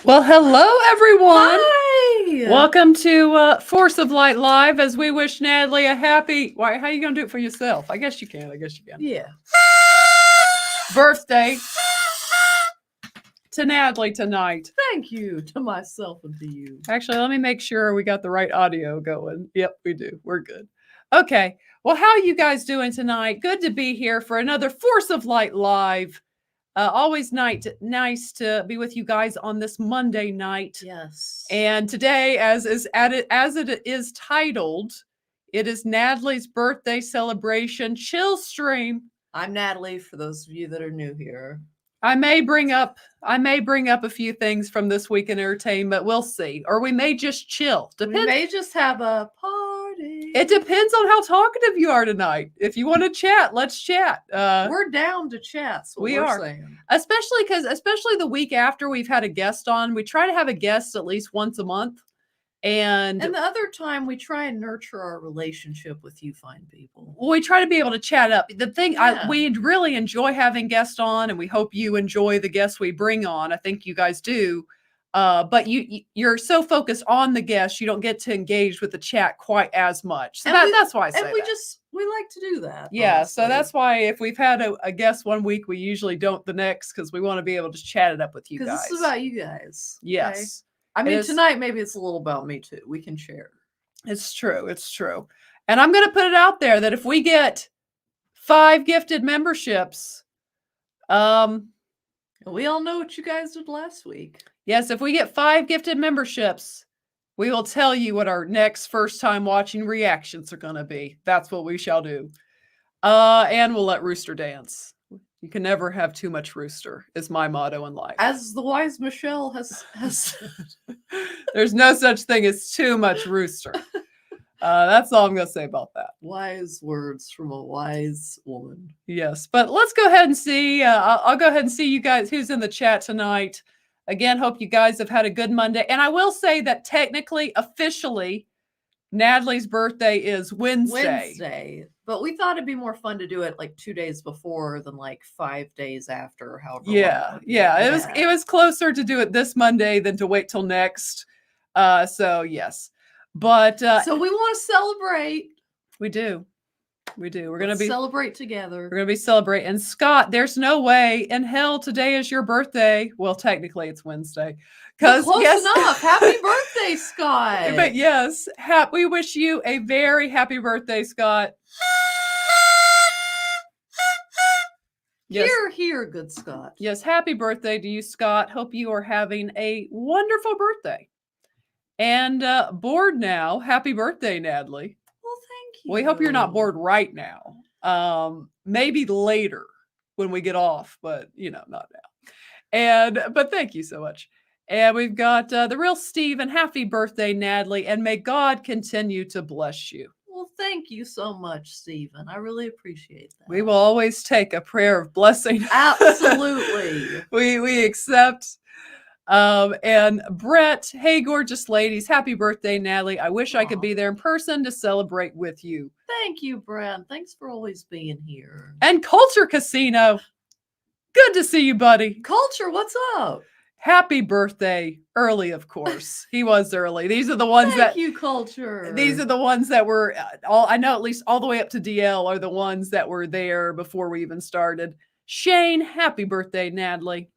Well, hello, everyone. Hi. Welcome to Force of Light Live as we wish Natalie a happy... Why? How are you going to do it for yourself? I guess you can. Yeah. Birthday to Natalie tonight. Thank you to myself and to you. Actually, let me make sure we got the right audio going. Yep, we do. We're good. Okay. Well, how are you guys doing tonight? Good to be here for another Force of Light Live. Always nice to be with you guys on this Monday night. Yes. And today, as it is titled, it is Natalie's birthday celebration chill stream. I'm Natalie, for those of you that are new here. I may bring up a few things from this week in entertainment. We'll see, or we may just chill. We may just have a party. It depends on how talkative you are tonight. If you want to chat, let's chat. We're down to chat. So we are saying. especially the week after we've had a guest on. We try to have a guest at least once a month. And the other time we try and nurture our relationship with you fine people. We try to be able to chat up. The thing, we really enjoy having guests on, and we hope you enjoy the guests we bring on. I think you guys do. But you're so focused on the guests, you don't get to engage with the chat quite as much. So that's why I say and we like to do that. Yeah, honestly. So that's why if we've had a guest one week, we usually don't the next, because we want to be able to chat it up with you guys. Because this is about you guys. Yes. Okay? I mean, tonight maybe it's a little about me too. We can share. It's true. And I'm going to put it out there that if we get 5 gifted memberships, we all know what you guys did last week. Yes, if we get 5 gifted memberships, we will tell you what our next first time watching reactions are going to be. That's what we shall do. And we'll let Rooster dance. You can never have too much Rooster, is my motto in life. As the wise Michelle has said. There's no such thing as too much Rooster. That's all I'm going to say about that. Wise words from a wise woman. Yes, but let's go ahead and see. I'll go ahead and see you guys who's in the chat tonight. Again, hope you guys have had a good Monday. And I will say that technically, officially, Natalie's birthday is Wednesday. But we thought it'd be more fun to do it like 2 days before than like 5 days after. However. Yeah. It was closer to do it this Monday than to wait till next. So yes, but so we want to celebrate. We do. We're gonna be celebrate together. We're gonna be celebrating. And Scott, there's no way in hell today is your birthday. Well, technically it's Wednesday. Close enough. Happy birthday, Scott. But yes, we wish you a very happy birthday, Scott. Yes. Here, good Scott. Yes, happy birthday to you, Scott. Hope you are having a wonderful birthday. And bored now. Happy birthday, Natalie. Well, thank you. We hope you're not bored right now. Maybe later when we get off, but not now. But thank you so much. And we've got the real Steven. Happy birthday, Natalie, and may God continue to bless you. Well, thank you so much, Steven. I really appreciate that. We will always take a prayer of blessing. Absolutely. we accept. And Brett, hey, gorgeous ladies. Happy birthday, Natalie. I wish I could be there in person to celebrate with you. Thank you, Brett. Thanks for always being here. And Culture Casino. Good to see you, buddy. Culture, what's up? Happy birthday. Early, of course. He was early. These are the ones Thank you, Culture. These are the ones that were, I know at least all the way up to DL are the ones that were there before we even started. Shane, happy birthday, Natalie.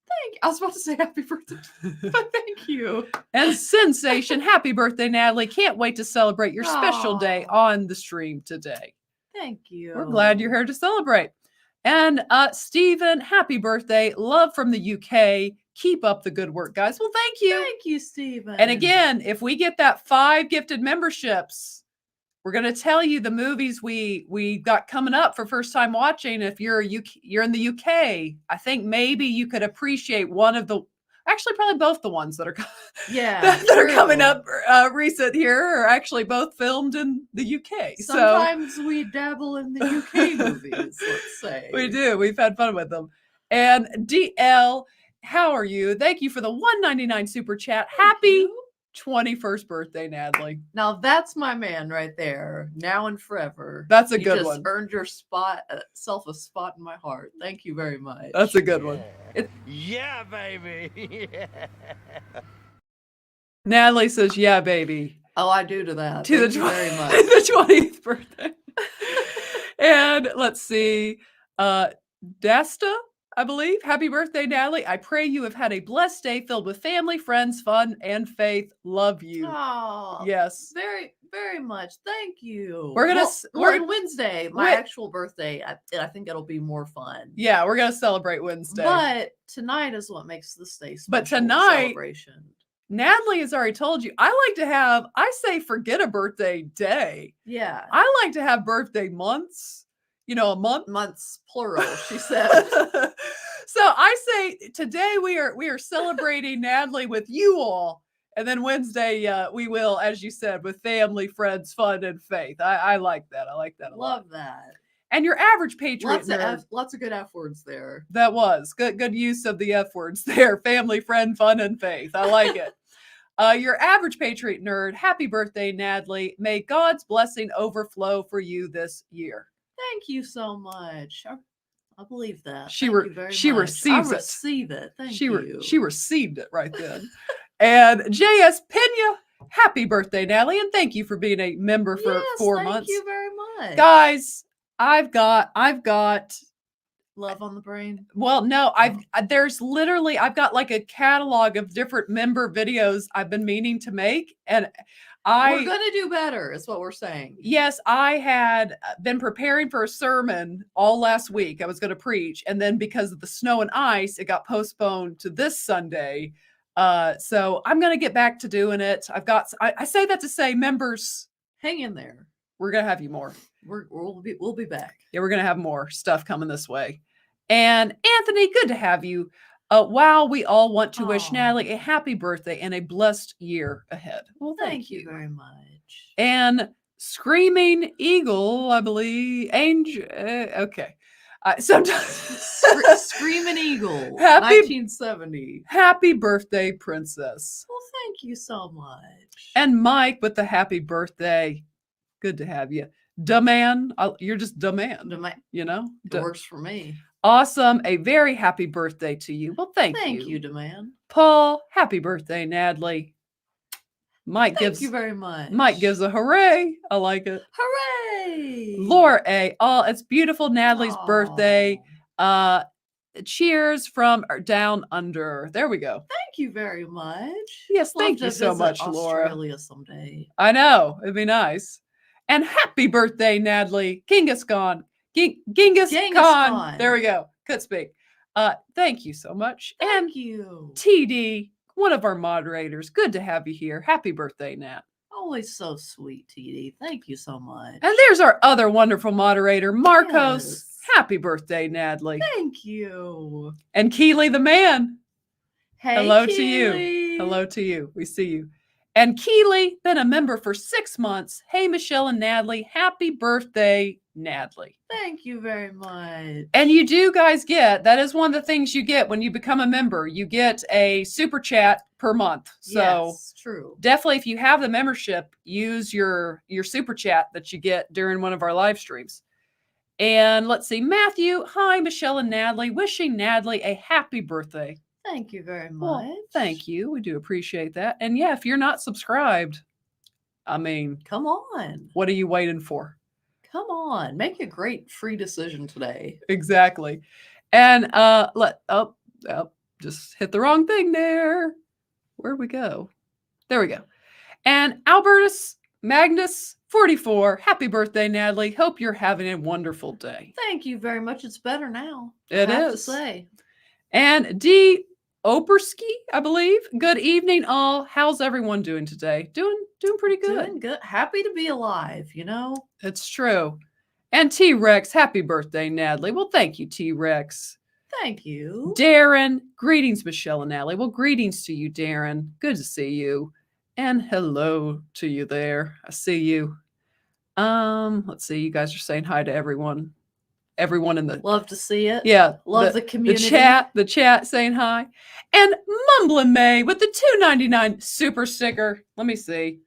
Thank you. I was about to say happy birthday, but thank you. And Sensation, happy birthday, Natalie. Can't wait to celebrate your special day on the stream today. Thank you. We're glad you're here to celebrate. And Stephen, happy birthday. Love from the UK. Keep up the good work, guys. Well, thank you. Thank you, Stephen. And again, if we get that 5 gifted memberships, we're going to tell you the movies we got coming up for first time watching. If you're in the UK, I think maybe you could appreciate one of the, actually probably both the ones that are that are coming up recent here are actually both filmed in the UK. Sometimes we dabble in the UK movies, let's say. We do. We've had fun with them. And DL, how are you? Thank you for the $1.99 super chat. Happy 21st birthday, Natalie. Now that's my man right there. Now and forever. That's a You good just one. earned your self a spot in my heart. Thank you very much. That's a good one. Yeah, baby. Natalie says, yeah, baby. Oh, I do to that. To Thank the, you very much. the 20th birthday. And let's see. Dasta, I believe. Happy birthday, Natalie. I pray you have had a blessed day filled with family, friends, fun, and faith. Love you. Oh, Yes. very, very much. Thank you. We're gonna on Wednesday, my Wed- actual birthday. I think it'll be more fun. Yeah, we're gonna celebrate Wednesday. But tonight is what makes this day special. But tonight- celebration. Natalie has already told you. I say forget a birthday day. Yeah. I like to have birthday months. A month. Months plural, she said. So I say today we are celebrating Natalie with you all, and then Wednesday we will, as you said, with family, friends, fun, and faith. I like that. I like that a lot. Love that. And your average Patriot Lots of good F words there. That was good use of the F words there. Family, friend, fun, and faith. I like it. Your average Patriot nerd, happy birthday, Natalie. May God's blessing overflow for you this year. Thank you so much. I believe that. She Thank you very she much. receives I it. receive it. Thank you. She received it right then. And JS Pena, happy birthday, Natalie, and thank you for being a member for 4 months. Thank you very much. Guys, I've got love on the brain. Well, no, I've got like a catalog of different member videos I've been meaning to make, and we're gonna do better, is what we're saying. Yes, I had been preparing for a sermon all last week. I was going to preach, and then because of the snow and ice, it got postponed to this Sunday. So I'm going to get back to doing it. I say that to say, members, hang in there. We're going to have you more. We'll be back. Yeah, we're going to have more stuff coming this way. And Anthony, good to have you. Wow, we all want to wish Natalie a happy birthday and a blessed year ahead. Well, thank you very much. And Screaming Eagle, I believe, Angel. Okay, sometimes Screaming Eagle, 1970. Happy birthday, Princess. Well, thank you so much. And Mike with the happy birthday. Good to have you, man. You're just man. It works for me. Awesome. A very happy birthday to you. Well, thank you. Thank you, man. Paul, happy birthday, Natalie. Thank you very much. Mike gives a hooray. I like it. Hooray. Laura A. Oh, it's beautiful. Natalie's birthday. Cheers from down under. There we go. Thank you very much. Yes, thank you so much, Laura. Australia someday. I know. It'd be nice. And happy birthday, Natalie. Genghis Khan. Genghis Khan. There we go. Could speak. Thank you so much. Thank you. TD, one of our moderators. Good to have you here. Happy birthday, Nat. Always so sweet, TD. Thank you so much. And there's our other wonderful moderator, Marcos. Yes. Happy birthday, Natalie. Thank you. And Keely the man. Hey, hello Keely. To you. Hello to you. We see you. And Keely, been a member for 6 months. Hey, Michelle and Natalie. Happy birthday, Natalie. Thank you very much. And you do guys that is one of the things you get when you become a member. You get a super chat per month. So yes, true. Definitely, if you have the membership, use your super chat that you get during one of our live streams. And let's see, Matthew. Hi, Michelle and Natalie. Wishing Natalie a happy birthday. Thank you very much. Well, thank you. We do appreciate that. And yeah, if you're not subscribed, I mean, come on. What are you waiting for? Come on. Make a great free decision today. Exactly. And just hit the wrong thing there. Where'd we go? There we go. And Albertus Magnus 44. Happy birthday, Natalie. Hope you're having a wonderful day. Thank you very much. It's better now. I have to say. And D. Opersky, I believe. Good evening, all. How's everyone doing today? Doing pretty good. Doing good. Happy to be alive, It's true. And T-Rex, happy birthday, Natalie. Well, thank you, T-Rex. Thank you. Darren, greetings, Michelle and Natalie. Well, greetings to you, Darren. Good to see you. And hello to you there. I see you. Let's see. You guys are saying hi to everyone. everyone in the Love to see it. yeah, Love the community. the chat saying hi. And Mumblin' May with the $2.99 super sticker. Let me see.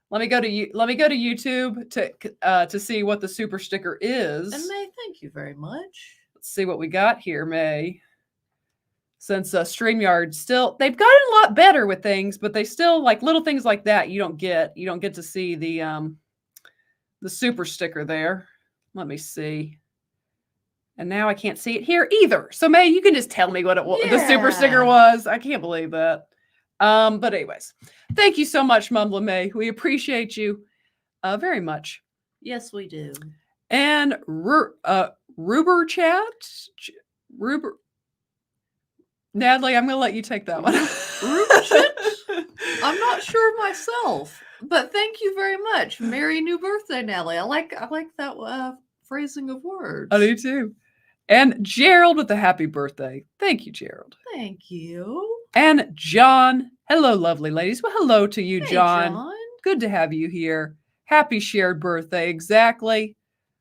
Let me go to YouTube to see what the super sticker is. And May, thank you very much. Let's see what we got here, May. Since StreamYard still, they've gotten a lot better with things, but they still like little things like that. You don't get to see the super sticker there. Let me see. And now I can't see it here either. So May, you can just tell me what the super sticker was. I can't believe that. But anyways, thank you so much, Mumblin' May. We appreciate you very much. Yes, we do. And Ruber chat, Ruber. Natalie, I'm going to let you take that one. I'm not sure myself, but thank you very much. Merry new birthday, Natalie. I like that phrasing of words. I do too. And Gerald with the happy birthday. Thank you, Gerald. Thank you. And John. Hello, lovely ladies. Well, hello to you, Hey, John. Good to have you here. Happy shared birthday. Exactly.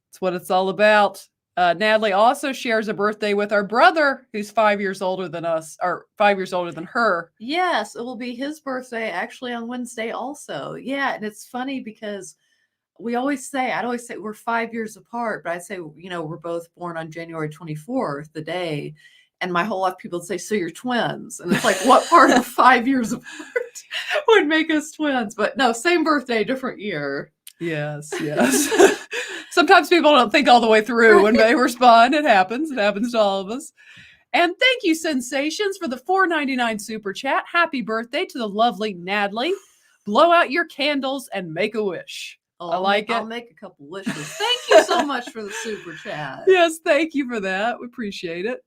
That's what it's all about. Natalie also shares a birthday with our brother, who's 5 years older than us, or 5 years older than her. Yes, it will be his birthday actually on Wednesday also. Yeah, and it's funny because I'd always say we're 5 years apart, but I'd say, we're both born on January 24th, the day. And my whole life people would say, so you're twins. And it's like, what part of 5 years apart would make us twins? But no, same birthday, different year. Yes. Sometimes people don't think all the way through when they respond. It happens. It happens to all of us. And thank you, Sensations, for the $4.99 super chat. Happy birthday to the lovely Natalie. Blow out your candles and make a wish. I like it. I'll make a couple wishes. Thank you so much for the super chat. Yes, thank you for that. We appreciate it.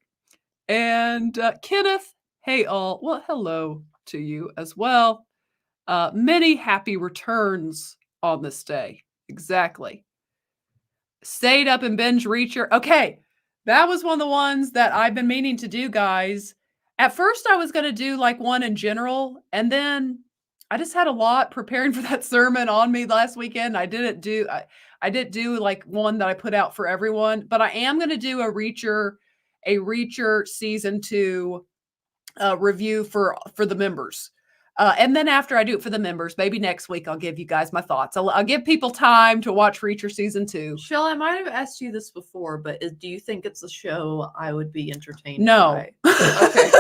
And Kenneth, hey all. Well, hello to you as well. Many happy returns on this day. Exactly. Stayed up and binge Reacher. Okay, that was one of the ones that I've been meaning to do, guys. At first, I was going to do like one in general, and then I just had a lot preparing for that sermon on me last weekend. I didn't do like one that I put out for everyone, but I am going to do a Reacher season 2 review for the members. And then after I do it for the members, maybe next week I'll give you guys my thoughts. I'll give people time to watch Reacher season 2. Shell, I might have asked you this before, but do you think it's a show I would be entertained No. by? Okay.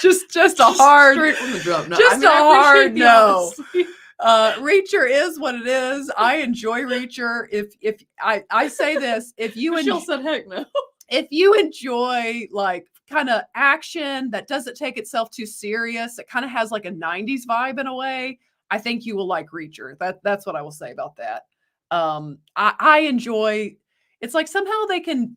just a hard straight from the jump. No, just a hard no. honesty. Reacher is what it is. I enjoy Reacher. If I say this, if you Michelle said heck no. If you enjoy like kind of action that doesn't take itself too serious, it kind of has like a 90s vibe in a way, I think you will like Reacher. That's what I will say about that. I enjoy, it's like somehow they can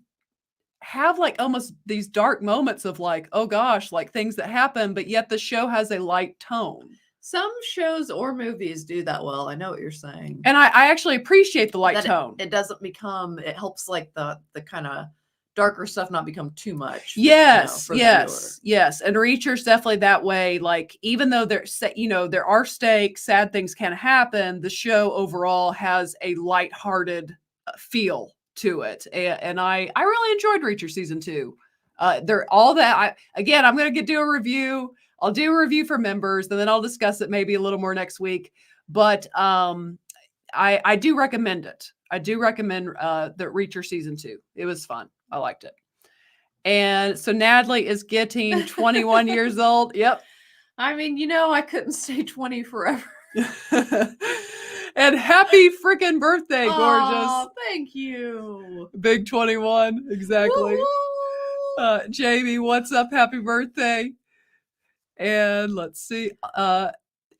have like almost these dark moments of like, oh gosh, like things that happen, but yet the show has a light tone. Some shows or movies do that well. I know what you're saying. And I actually appreciate the light tone. It doesn't become, it helps like the kind of darker stuff not become too much. Yes. And Reacher's definitely that way. Like, even though there are stakes, sad things can happen, the show overall has a lighthearted feel to it. And I really enjoyed Reacher season 2. I'm going to do a review. I'll do a review for members, and then I'll discuss it maybe a little more next week. But I do recommend it. I do recommend the Reacher season 2. It was fun. I liked it. And so Natalie is getting 21 years old. Yep. I mean, I couldn't stay 20 forever. And happy freaking birthday, gorgeous. Oh, thank you. Big 21. Exactly. Jamie, what's up? Happy birthday. And let's see.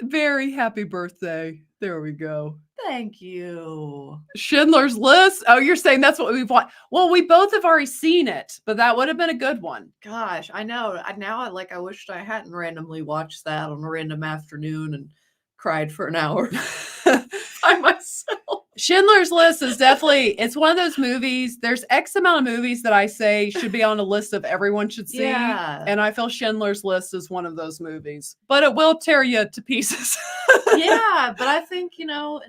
Very happy birthday. There we go. Thank you. Schindler's List. Oh, you're saying that's what we've watched. Well, we both have already seen it, but that would have been a good one. Gosh, I know. I wished I hadn't randomly watched that on a random afternoon and cried for an hour by myself. Schindler's List is definitely, it's one of those movies. There's X amount of movies that I say should be on a list of everyone should see. Yeah. And I feel Schindler's List is one of those movies. But it will tear you to pieces. Yeah, but I think, in a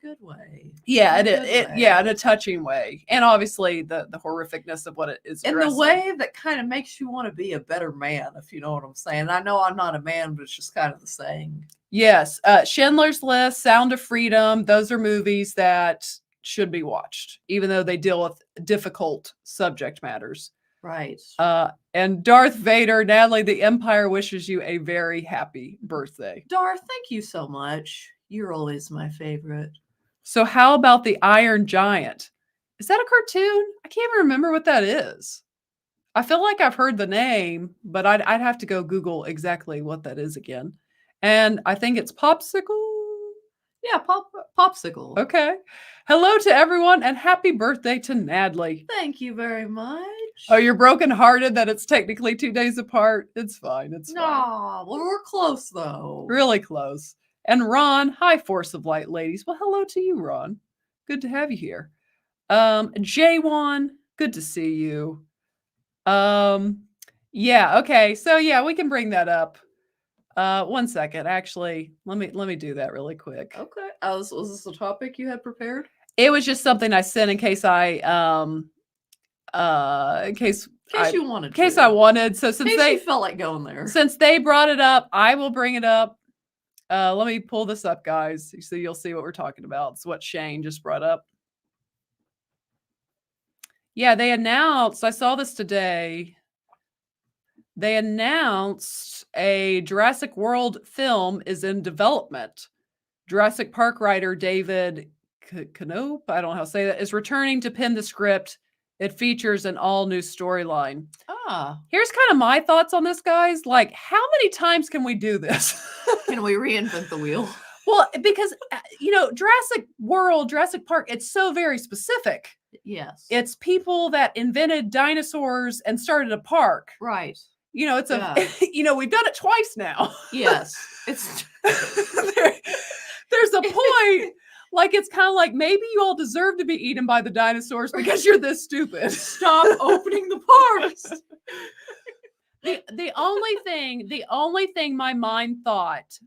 good way. Yeah, In a good way. in a touching way. And obviously the horrificness of what it is. In the addressing. way that kind of makes you want to be a better man, if you know what I'm saying. I know I'm not a man, but it's just kind of the saying. Yes. Schindler's List, Sound of Freedom. Those are movies that should be watched, even though they deal with difficult subject matters. Right. And Darth Vader, Natalie, the Empire wishes you a very happy birthday. Darth, thank you so much. You're always my favorite. So how about the Iron Giant? Is that a cartoon? I can't even remember what that is. I feel like I've heard the name, but I'd have to go Google exactly what that is again. And I think it's Popsicle. Yeah, popsicle. Okay. Hello to everyone and happy birthday to Natalie. Thank you very much. Oh, you're brokenhearted that it's technically 2 days apart. It's fine. It's fine. No, well, we're close though. Really close. And Ron, hi, Force of Light ladies. Well, hello to you, Ron. Good to have you here. J1, good to see you. Yeah, okay. So yeah, we can bring that up. 1 second. Actually, let me do that really quick. Okay. Was this a topic you had prepared? It was just something I sent in case I in case you wanted. In case I wanted. So since they felt like going there. Since they brought it up, I will bring it up. Let me pull this up, guys, so you'll see what we're talking about. It's what Shane just brought up. Yeah, they announced, I saw this today. They announced a Jurassic World film is in development. Jurassic Park writer David Knope, I don't know how to say that, is returning to pen the script. It features an all-new storyline. Here's kind of my thoughts on this, guys. Like, how many times can we do this? Can we reinvent the wheel? Well, because, Jurassic World, Jurassic Park, it's so very specific. Yes. It's people that invented dinosaurs and started a park. Right. It's we've done it twice now. Yes. It's there's a point, like, it's kind of like maybe you all deserve to be eaten by the dinosaurs because you're this stupid. Stop opening the parks. The only thing my mind thought.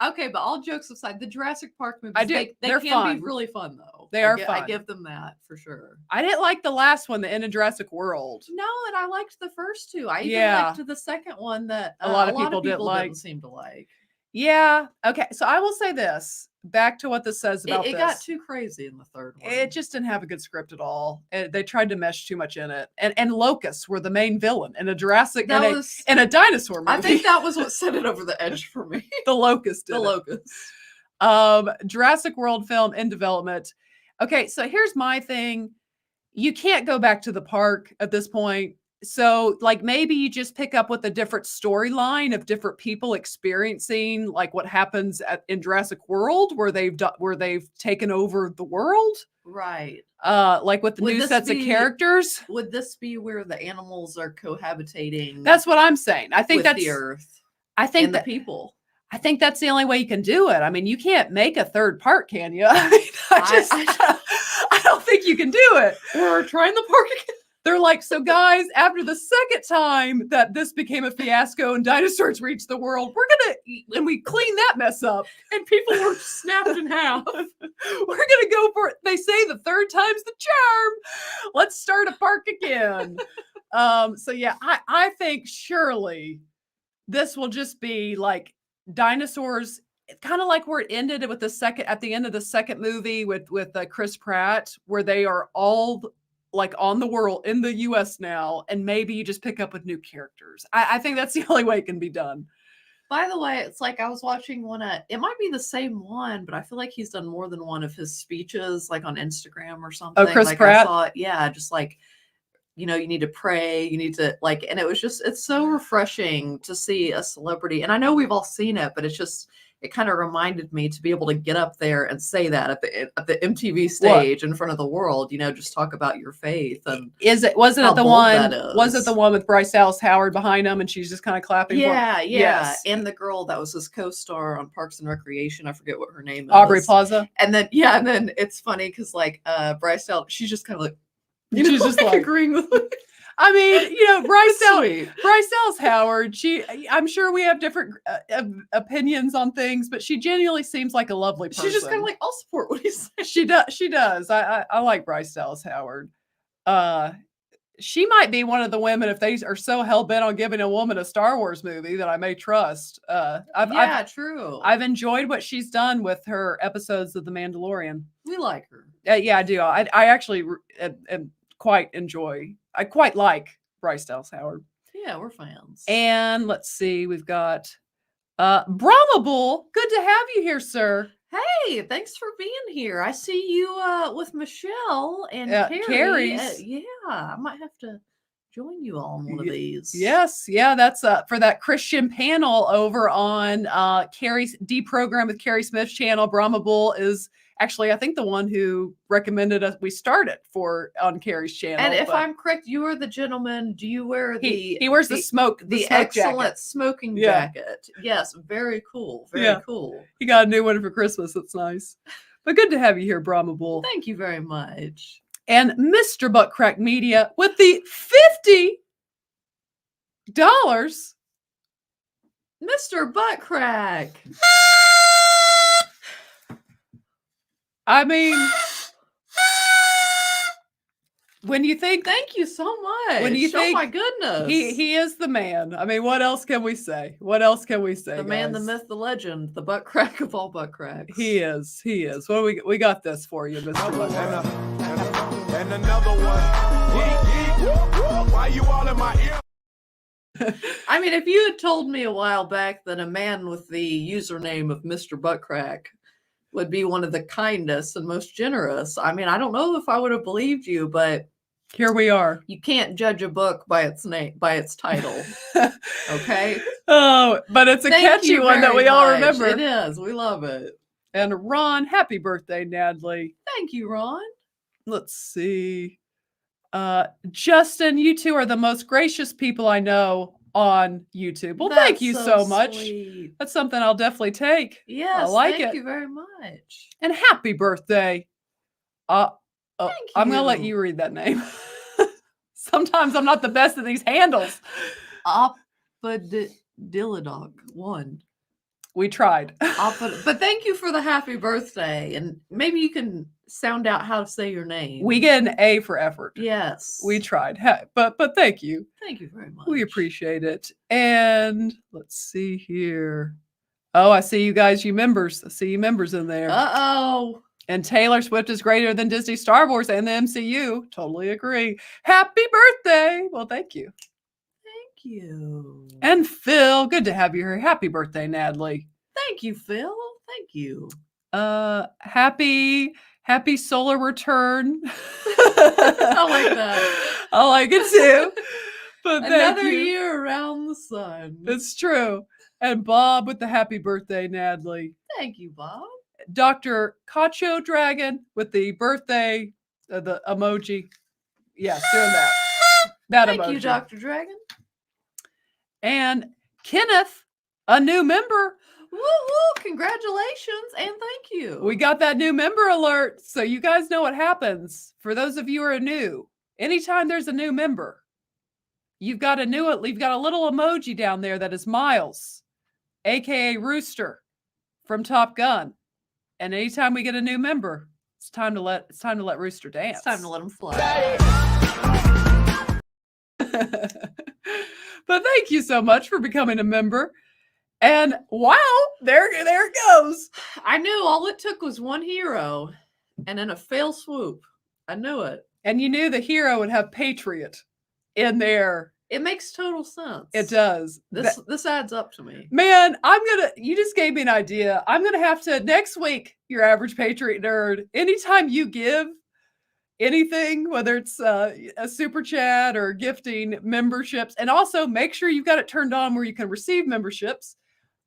Okay, but all jokes aside, the Jurassic Park movies, they're can fun. be really fun though. They are fun. I give them that for sure. I didn't like the last one, the End of Jurassic World. No, and I liked the first two. I even liked the second one that a lot of people didn't seem to like. Yeah. Okay. So I will say this. Back to what this says about it got too crazy in the third one. It just didn't have a good script at all. They tried to mesh too much in it. And locusts were the main villain in a Jurassic and a dinosaur movie. I think that was what set it over the edge for me. The locust did. The locust. Jurassic World film in development. Okay, so here's my thing. You can't go back to the park at this point. So, like, maybe you just pick up with a different storyline of different people experiencing, like, what happens in Jurassic World, where they've taken over the world, right? Like with the new sets of characters. Would this be where the animals are cohabitating? That's what I'm saying. I think that's the Earth. I think and the people. I think that's the only way you can do it. I mean, you can't make a third part, can you? I mean, I don't think you can do it. We're trying the park again. They're like, so guys, after the second time that this became a fiasco and dinosaurs reached the world, and we clean that mess up. And people were snapped in half. We're going to go for it. They say the third time's the charm. Let's start a park again. So yeah, I think surely this will just be like dinosaurs, kind of like where it ended with at the end of the second movie with Chris Pratt, where they are all like on the world in the US now, and maybe you just pick up with new characters. I think that's the only way it can be done. By the way, it's like I was watching one it might be the same one, but I feel like he's done more than one of his speeches, like on Instagram or something. Oh, Chris like Pratt? I saw it, yeah, just like, you need to pray, you need to and it was just, it's so refreshing to see a celebrity. And I know we've all seen it, but it's just, it kind of reminded me to be able to get up there and say that at the MTV stage in front of the world, just talk about your faith. And wasn't how it the bold one, that was it is. the one with Bryce Dallas Howard behind him and she's just kind of clapping for him? Yeah. Yes. And the girl that was his co-star on Parks and Recreation, I forget what her name is. Aubrey Plaza. And then, and then it's funny because like Bryce Dallas, she's just kind of like, she's just like agreeing with me. I mean, Bryce Sweet. Dallas Howard, I'm sure we have different opinions on things, but she genuinely seems like a lovely person. She's just kind of like, I'll support what he's saying. She does. I like Bryce Dallas Howard. She might be one of the women, if they are so hell-bent on giving a woman a Star Wars movie, that I may trust. True. I've enjoyed what she's done with her episodes of The Mandalorian. We like her. Yeah, I do. I actually I quite like Bryce Dallas Howard. Yeah, we're fans. And let's see, we've got Brahma Bull. Good to have you here, sir. Hey, thanks for being here. I see you with Michelle and Carrie. Yeah, I might have to join you all on one of these. Yes, yeah, that's for that Christian panel over on Carrie's Deprogram with Carrie Smith's channel. Brahma Bull is actually, I think, the one who recommended us we start it on Carrie's channel. And if I'm correct, you are the gentleman. Do you wear he wears the smoke excellent jacket. Smoking jacket? Yes, very cool. Very cool. He got a new one for Christmas. It's nice. But good to have you here, Brahma Bull. Thank you very much. And Mr. Buttcrack Media with the $50. Mr. Buttcrack. I mean, when you think, thank you so much. When you think, my goodness, he is the man. I mean, what else can we say? The man, the myth, the legend, the Buttcrack of all Buttcracks. He is. What we got this for you, Mr. Buttcrack. And another one. Why you all in my ear? I mean, if you had told me a while back that a man with the username of Mr. Buttcrack would be one of the kindest and most generous, I mean, I don't know if I would have believed you, but here we are. You can't judge a book by its name, by its title. Okay. Oh, but it's a catchy one that we all remember. It is. We love it. And Ron, happy birthday, Natalie. Thank you, Ron. Let's see. Justin, you two are the most gracious people I know on YouTube. Well, thank you so much. Sweet. That's something I'll definitely take. Yes, I like it. Thank you very much. And happy birthday. Thank I'm going to let you read that name. Sometimes I'm not the best at these handles. Dilladog 1. We tried. But thank you for the happy birthday. And maybe you can sound out how to say your name. We get an A for effort. Yes. We tried. But thank you. Thank you very much. We appreciate it. And let's see here. Oh, I see you guys, you members. I see you members in there. Uh-oh. And Taylor Swift is greater than Disney, Star Wars, and the MCU. Totally agree. Happy birthday. Well, thank you. Thank you. And Phil, good to have you here. Happy birthday, Natalie. Thank you, Phil. Thank you. Happy solar return. I like that. I like it too. But another year around the sun. It's true. And Bob with the happy birthday, Natalie. Thank you, Bob. Dr. Cacho Dragon with the birthday, the emoji. Yes, doing that. Thank emoji. You, Dr. Dragon. And Kenneth, a new member. Woo woo! Congratulations and thank you. We got that new member alert, so you guys know what happens. For those of you who are new, anytime there's a new member, you've got a little emoji down there that is Miles, aka Rooster from Top Gun. And anytime we get a new member, it's time to let Rooster dance. It's time to let him fly. But thank you so much for becoming a member. And wow, there it goes. I knew all it took was one hero, and in a fail swoop, I knew it. And you knew the hero would have Patriot in there. It makes total sense. It does. This adds up to me. Man, you just gave me an idea. I'm going to have to, next week, your average Patriot nerd, anytime you give anything, whether it's a super chat or gifting memberships, and also make sure you've got it turned on where you can receive memberships.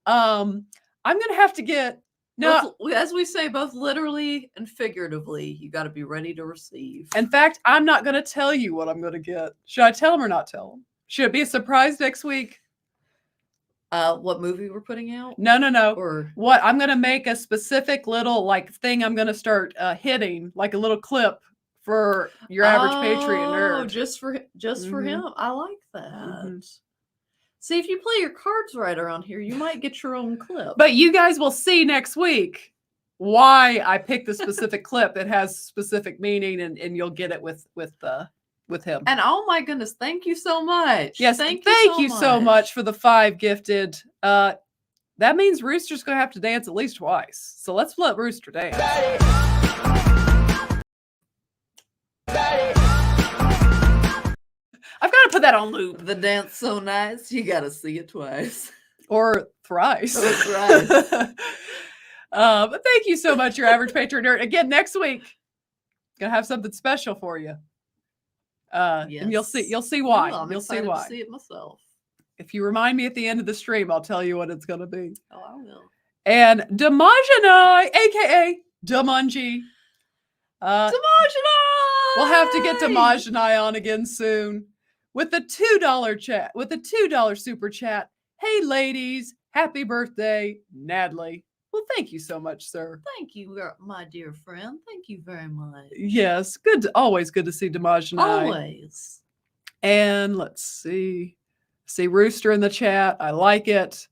I'm I'm gonna have to get no. As we say, both literally and figuratively, you got to be ready to receive. In fact, I'm not gonna tell you what I'm gonna get. Should I tell him or not tell him? Should it be a surprise next week? What movie we're putting out? No. Or What I'm gonna make a specific little like thing I'm gonna start hitting, like a little clip for your average Patriot nerd. just for Mhm. him. I like that. Mhm. See, if you play your cards right around here, you might get your own clip. But you guys will see next week why I picked the specific clip. It has specific meaning, and you'll get it with him. And oh my goodness, thank you so much. Yes, thank you so much for the 5 gifted. That means Rooster's gonna have to dance at least twice. So let's let Rooster dance. I've got to put that on loop. The dance so nice, you got to see it twice. Or thrice. Or thrice. But thank you so much, your average patron nerd. Again, next week, gonna have something special for you. And you'll see why. Well, I'm you'll see excited why. to see it myself. If you remind me at the end of the stream, I'll tell you what it's gonna be. Oh, I will. And Damanjanai, aka Damanji. Damanjanai! We'll have to get Damanjanai on again soon with the $2 chat, with the $2 super chat. Hey, ladies, happy birthday, Natalie. Well, thank you so much, sir. Thank you, my dear friend. Thank you very much. Yes, always good to see Damanjanai. Always. And let's see Rooster in the chat. I like it.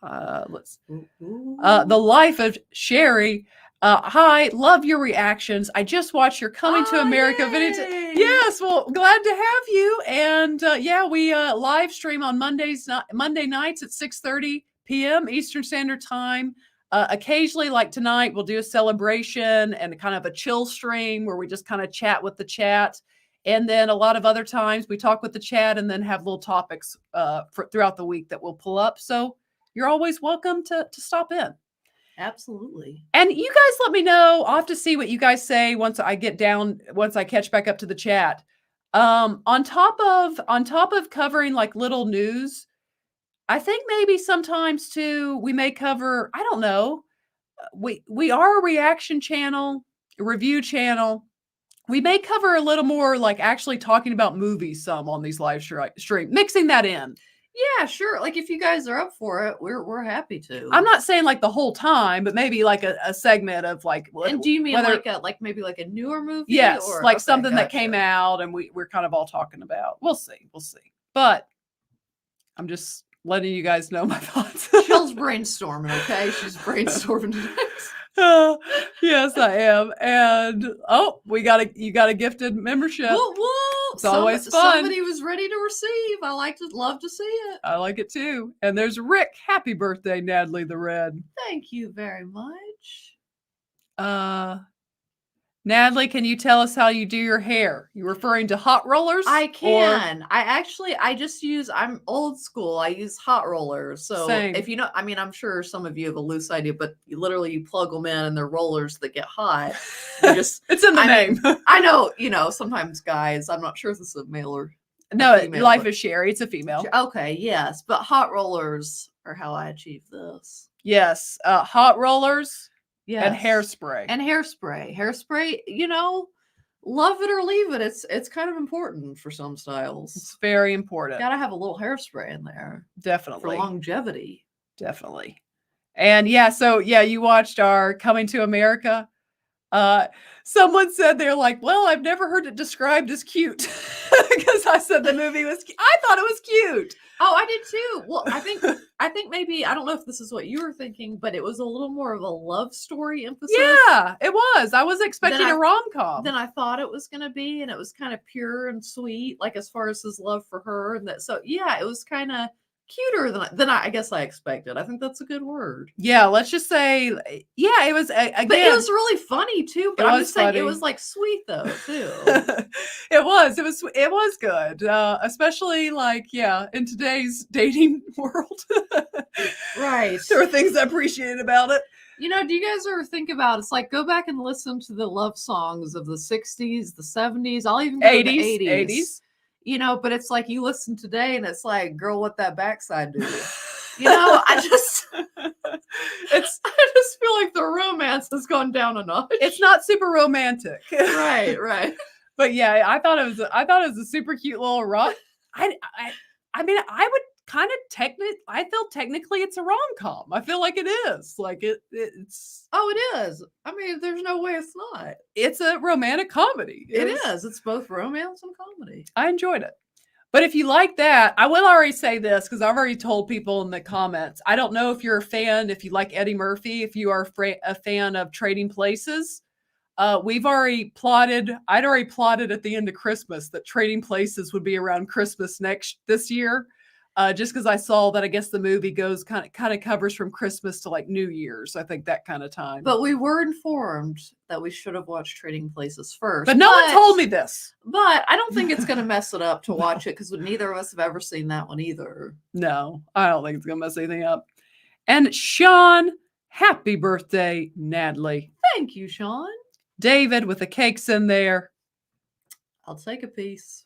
The Life of Sherry. Hi, love your reactions. I just watched your Coming to America video. Yes, well, glad to have you. And we live stream on Monday nights at 6:30 p.m. Eastern Standard Time. Occasionally, like tonight, we'll do a celebration and kind of a chill stream where we just kind of chat with the chat. And then a lot of other times we talk with the chat and then have little topics throughout the week that we'll pull up. So you're always welcome to stop in. Absolutely. And you guys let me know. I'll have to see what you guys say once I catch back up to the chat. On top of covering like little news, I think maybe sometimes too, we may cover, I don't know. We are a reaction channel, a review channel. We may cover a little more like actually talking about movies some on these live stream, mixing that in. Yeah, sure. Like if you guys are up for it, we're happy to. I'm not saying like the whole time, but maybe like a segment of like. And do you mean maybe like a newer movie? Yes, or, like something that came out and we're kind of all talking about. We'll see. But I'm just letting you guys know my thoughts. Jill's brainstorming. Okay, she's brainstorming tonight. Yes, I am. And you got a gifted membership. Woo! It's always fun. Somebody was ready to receive. Love to see it. I like it too. And there's Rick. Happy birthday, Natalie the Red. Thank you very much. Natalie, can you tell us how you do your hair? You referring to hot rollers? I can. I'm old school. I use hot rollers. So Same. if you know, I mean, I'm sure some of you have a loose idea, but you plug them in and they're rollers that get hot. It's in the name. I know, sometimes guys, I'm not sure if this is a male or no, female, Life is Sherry. It's a female. Okay, yes. But hot rollers are how I achieve this. Yes. Hot rollers. Yes. And hairspray. Hairspray, love it or leave it. It's kind of important for some styles. It's very important. Gotta have a little hairspray in there. Definitely. For longevity. Definitely. And you watched our Coming to America. Someone said they're like, well, I've never heard it described as cute. Because I said the movie was I thought it was cute. Oh, I did too. Well, I think maybe, I don't know if this is what you were thinking, but it was a little more of a love story emphasis. Yeah, it was. I was expecting a rom-com. Than I thought it was going to be. And it was kind of pure and sweet, like as far as his love for her. And that, so yeah, it was kind of cuter than I guess I expected. I think that's a good word. Yeah, let's just say, it was again. But it was really funny too. But I'm just saying funny. it was like sweet though too. It was good, especially like in today's dating world. Right. There were things I appreciated about it. Do you guys ever think about it's like go back and listen to the love songs of the 60s, the 70s, I'll even go to the 80s. But it's like you listen today and it's like, girl, what that backside do? I just It's I just feel like the romance has gone down a notch. it's not super romantic. right. But yeah, I thought it was a super cute little rock. I mean, I would kind of I feel technically it's a rom-com. I feel like it is. Like it's Oh, it is. I mean, there's no way it's not. it's a romantic comedy. It is. It's both romance and comedy. I enjoyed it. But if you like that, I will already say this because I've already told people in the comments. I don't know if you're a fan, if you like Eddie Murphy, if you are a fan of Trading Places. I'd already plotted at the end of Christmas that Trading Places would be around Christmas this year. Just because I saw that I guess the movie goes kind of covers from Christmas to like New Year's. I think that kind of time. But we were informed that we should have watched Trading Places first. But no one told me this. But I don't think it's going to mess it up to watch it because neither of us have ever seen that one either. No, I don't think it's going to mess anything up. And Sean, happy birthday, Natalie. Thank you, Sean. David with the cakes in there. I'll take a piece.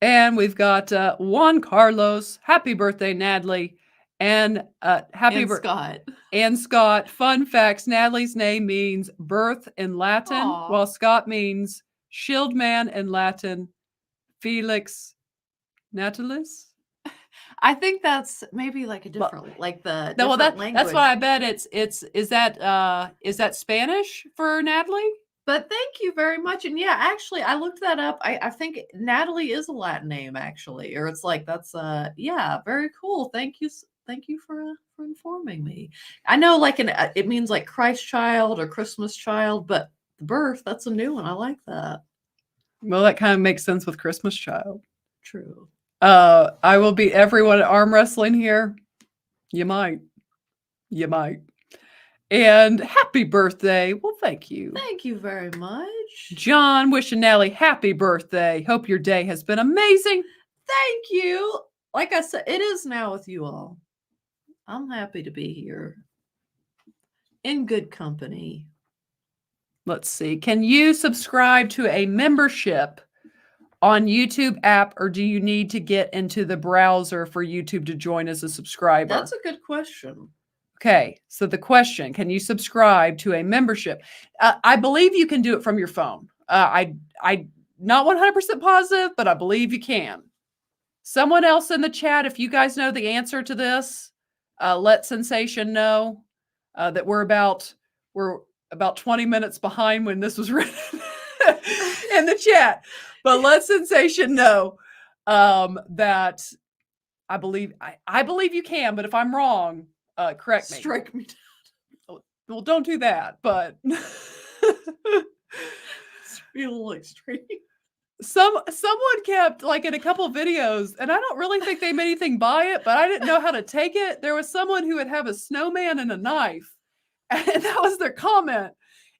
And we've got Juan Carlos. Happy birthday, Natalie. And Scott. And Scott. Fun facts. Natalie's name means birth in Latin, Aww. while Scott means shield man in Latin. Felix Natalis. I think that's maybe like a different, like the No, well, language. that's what I bet is that Spanish for Natalie? But thank you very much. And yeah, actually, I looked that up. I think Natalie is a Latin name, actually, or it's like that's yeah, very cool. Thank you for informing me. I know, like it means like Christ child or Christmas child, but the birth, that's a new one. I like that. Well, that kind of makes sense with Christmas child. True. I will beat everyone at arm wrestling here. You might. And happy birthday. Well, thank you. Thank you very much. John, wishing Natalie happy birthday. Hope your day has been amazing. Thank you. Like I said, it is now with you all. I'm happy to be here in good company. Let's see. Can you subscribe to a membership on YouTube app, or do you need to get into the browser for YouTube to join as a subscriber? That's a good question. Okay, so the question, can you subscribe to a membership? I believe you can do it from your phone. I not 100% positive, but I believe you can. Someone else in the chat, if you guys know the answer to this, let Sensation know that we're about 20 minutes behind when this was written in the chat. But let Sensation know that I believe you can, but if I'm wrong, correct me. Strike me down. Well, don't do that, but feel like straight. Someone kept, like, in a couple of videos, and I don't really think they made anything by it, but I didn't know how to take it. There was someone who would have a snowman and a knife, and that was their comment,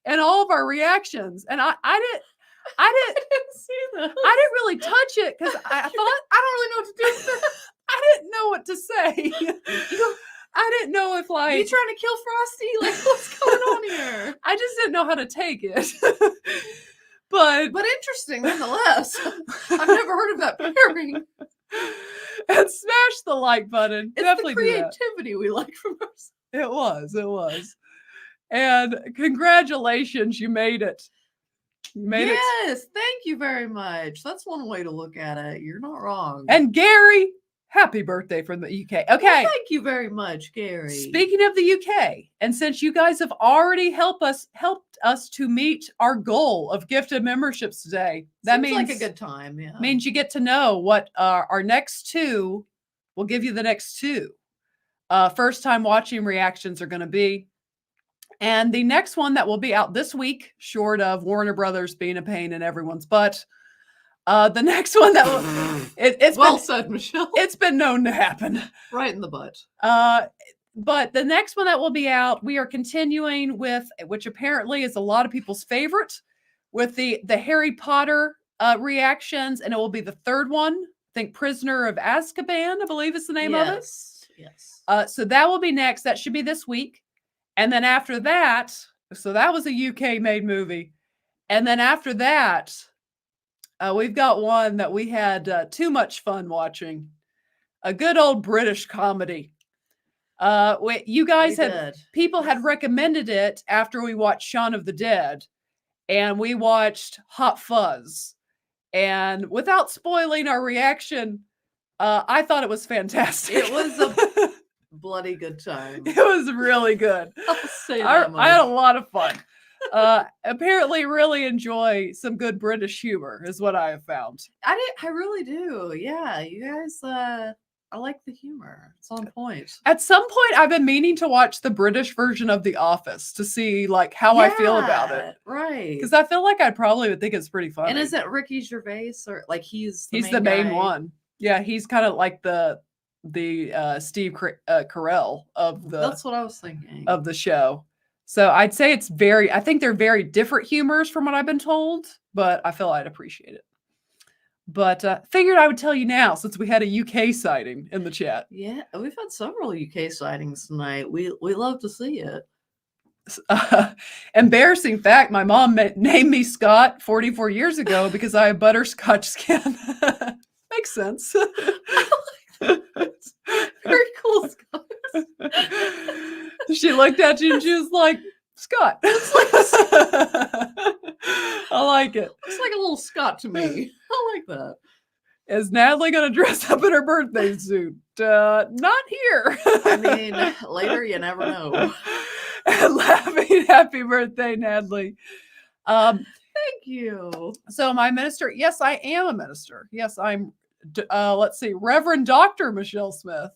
and all of our reactions. And I didn't see that. I didn't really touch it because I thought I don't really know what to do with it. I didn't know what to say. I didn't know if, like, are you trying to kill Frosty? Like, what's going on here? I just didn't know how to take it. But interesting nonetheless. I've never heard of that pairing. And smash the like button. It's definitely the creativity we like from us. It was. And congratulations, you made it. You made it. Yes, thank you very much. That's one way to look at it. You're not wrong. And Gary, happy birthday from the UK. Okay. Well, thank you very much, Gary. Speaking of the UK, and since you guys have already helped us to meet our goal of gifted memberships today, that means like a good time. Yeah. Means you get to know what our next two. We'll give you the next two first time watching reactions are going to be. And the next one that will be out this week, short of Warner Brothers being a pain in everyone's butt. The next one that will, it's well said, Michelle. It's been known to happen. Right in the butt. But the next one that will be out, we are continuing with, which apparently is a lot of people's favorite, with the Harry Potter reactions, and it will be the third one. I think Prisoner of Azkaban, I believe is the name of it. Yes. So that will be next. That should be this week. And then after that, so that was a UK-made movie. And then after that, we've got one that we had too much fun watching. A good old British comedy. You guys We had did. people had recommended it after we watched Shaun of the Dead, and we watched Hot Fuzz. And without spoiling our reaction, I thought it was fantastic. It was a bloody good time. It was really good. I'll say I that much. had a lot of fun. Apparently really enjoy some good British humor is what I have found. I really do. Yeah, you guys. I like the humor. It's on point. At some point, I've been meaning to watch the British version of The Office to see like how I feel about it. Right. Because I feel like I probably would think it's pretty funny. And is it Ricky Gervais or like he's the main guy? one? Yeah, he's kind of like the Steve Carell of the That's what I was thinking. of the show. So I'd say I think they're very different humors from what I've been told, but I feel I'd appreciate it. But figured I would tell you now since we had a UK sighting in the chat. Yeah, we've had several UK sightings tonight. We love to see it. Embarrassing fact, my mom named me Scott 44 years ago because I have butterscotch skin. Makes sense. Very cool, Scott. She looked at you and she was like, Scott. I like it. Looks like a little Scott to me. I like that. Is Natalie going to dress up in her birthday suit? Not here. I mean, later you never know. And laughing, happy birthday, Natalie. Thank you. So my minister, yes, I am a minister. Yes, I'm, let's see, Reverend Dr. Michelle Smith,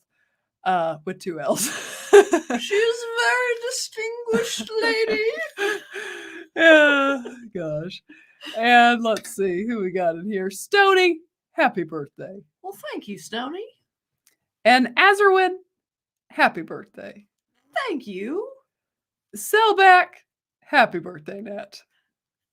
with 2 L's. She's a very distinguished lady. Yeah, gosh. And let's see who we got in here. Stony, happy birthday. Well, thank you, Stony. And Azerwin, happy birthday. Thank you. Selback, happy birthday, Nat.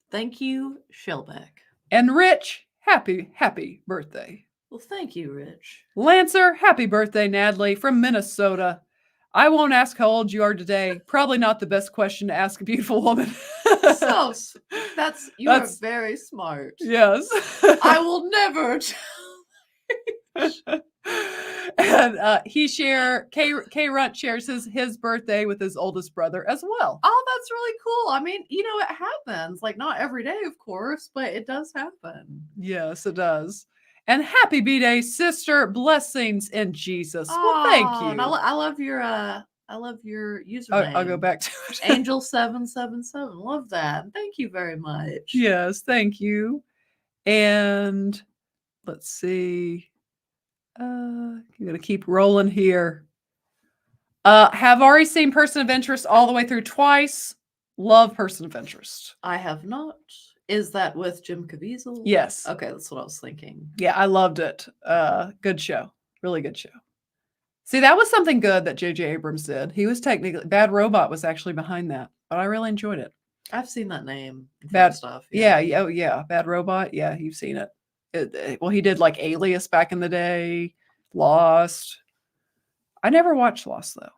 Thank you, Shellback. And Rich, happy birthday. Well, thank you, Rich. Lancer, happy birthday, Natalie from Minnesota. I won't ask how old you are today. Probably not the best question to ask a beautiful woman. So you are very smart. Yes. I will never. And K Runt shares his birthday with his oldest brother as well. Oh, that's really cool. I mean, it happens. Like not every day, of course, but it does happen. Yes, it does. And happy B-Day, sister. Blessings in Jesus. Well, thank you. And I love your username. I'll go back to it. Angel777. Love that. Thank you very much. Yes, thank you. And let's see. I'm gonna keep rolling here. Have already seen Person of Interest all the way through twice. Love Person of Interest. I have not. Is that with Jim Caviezel? Yes. Okay, that's what I was thinking. Yeah, I loved it. Good show. Really good show. See, that was something good that J.J. Abrams did. He was technically Bad Robot was actually behind that, but I really enjoyed it. I've seen that name. Bad stuff. Yeah. Oh yeah. Bad Robot. Yeah, you've seen it. Well, he did like Alias back in the day. Lost. I never watched Lost though.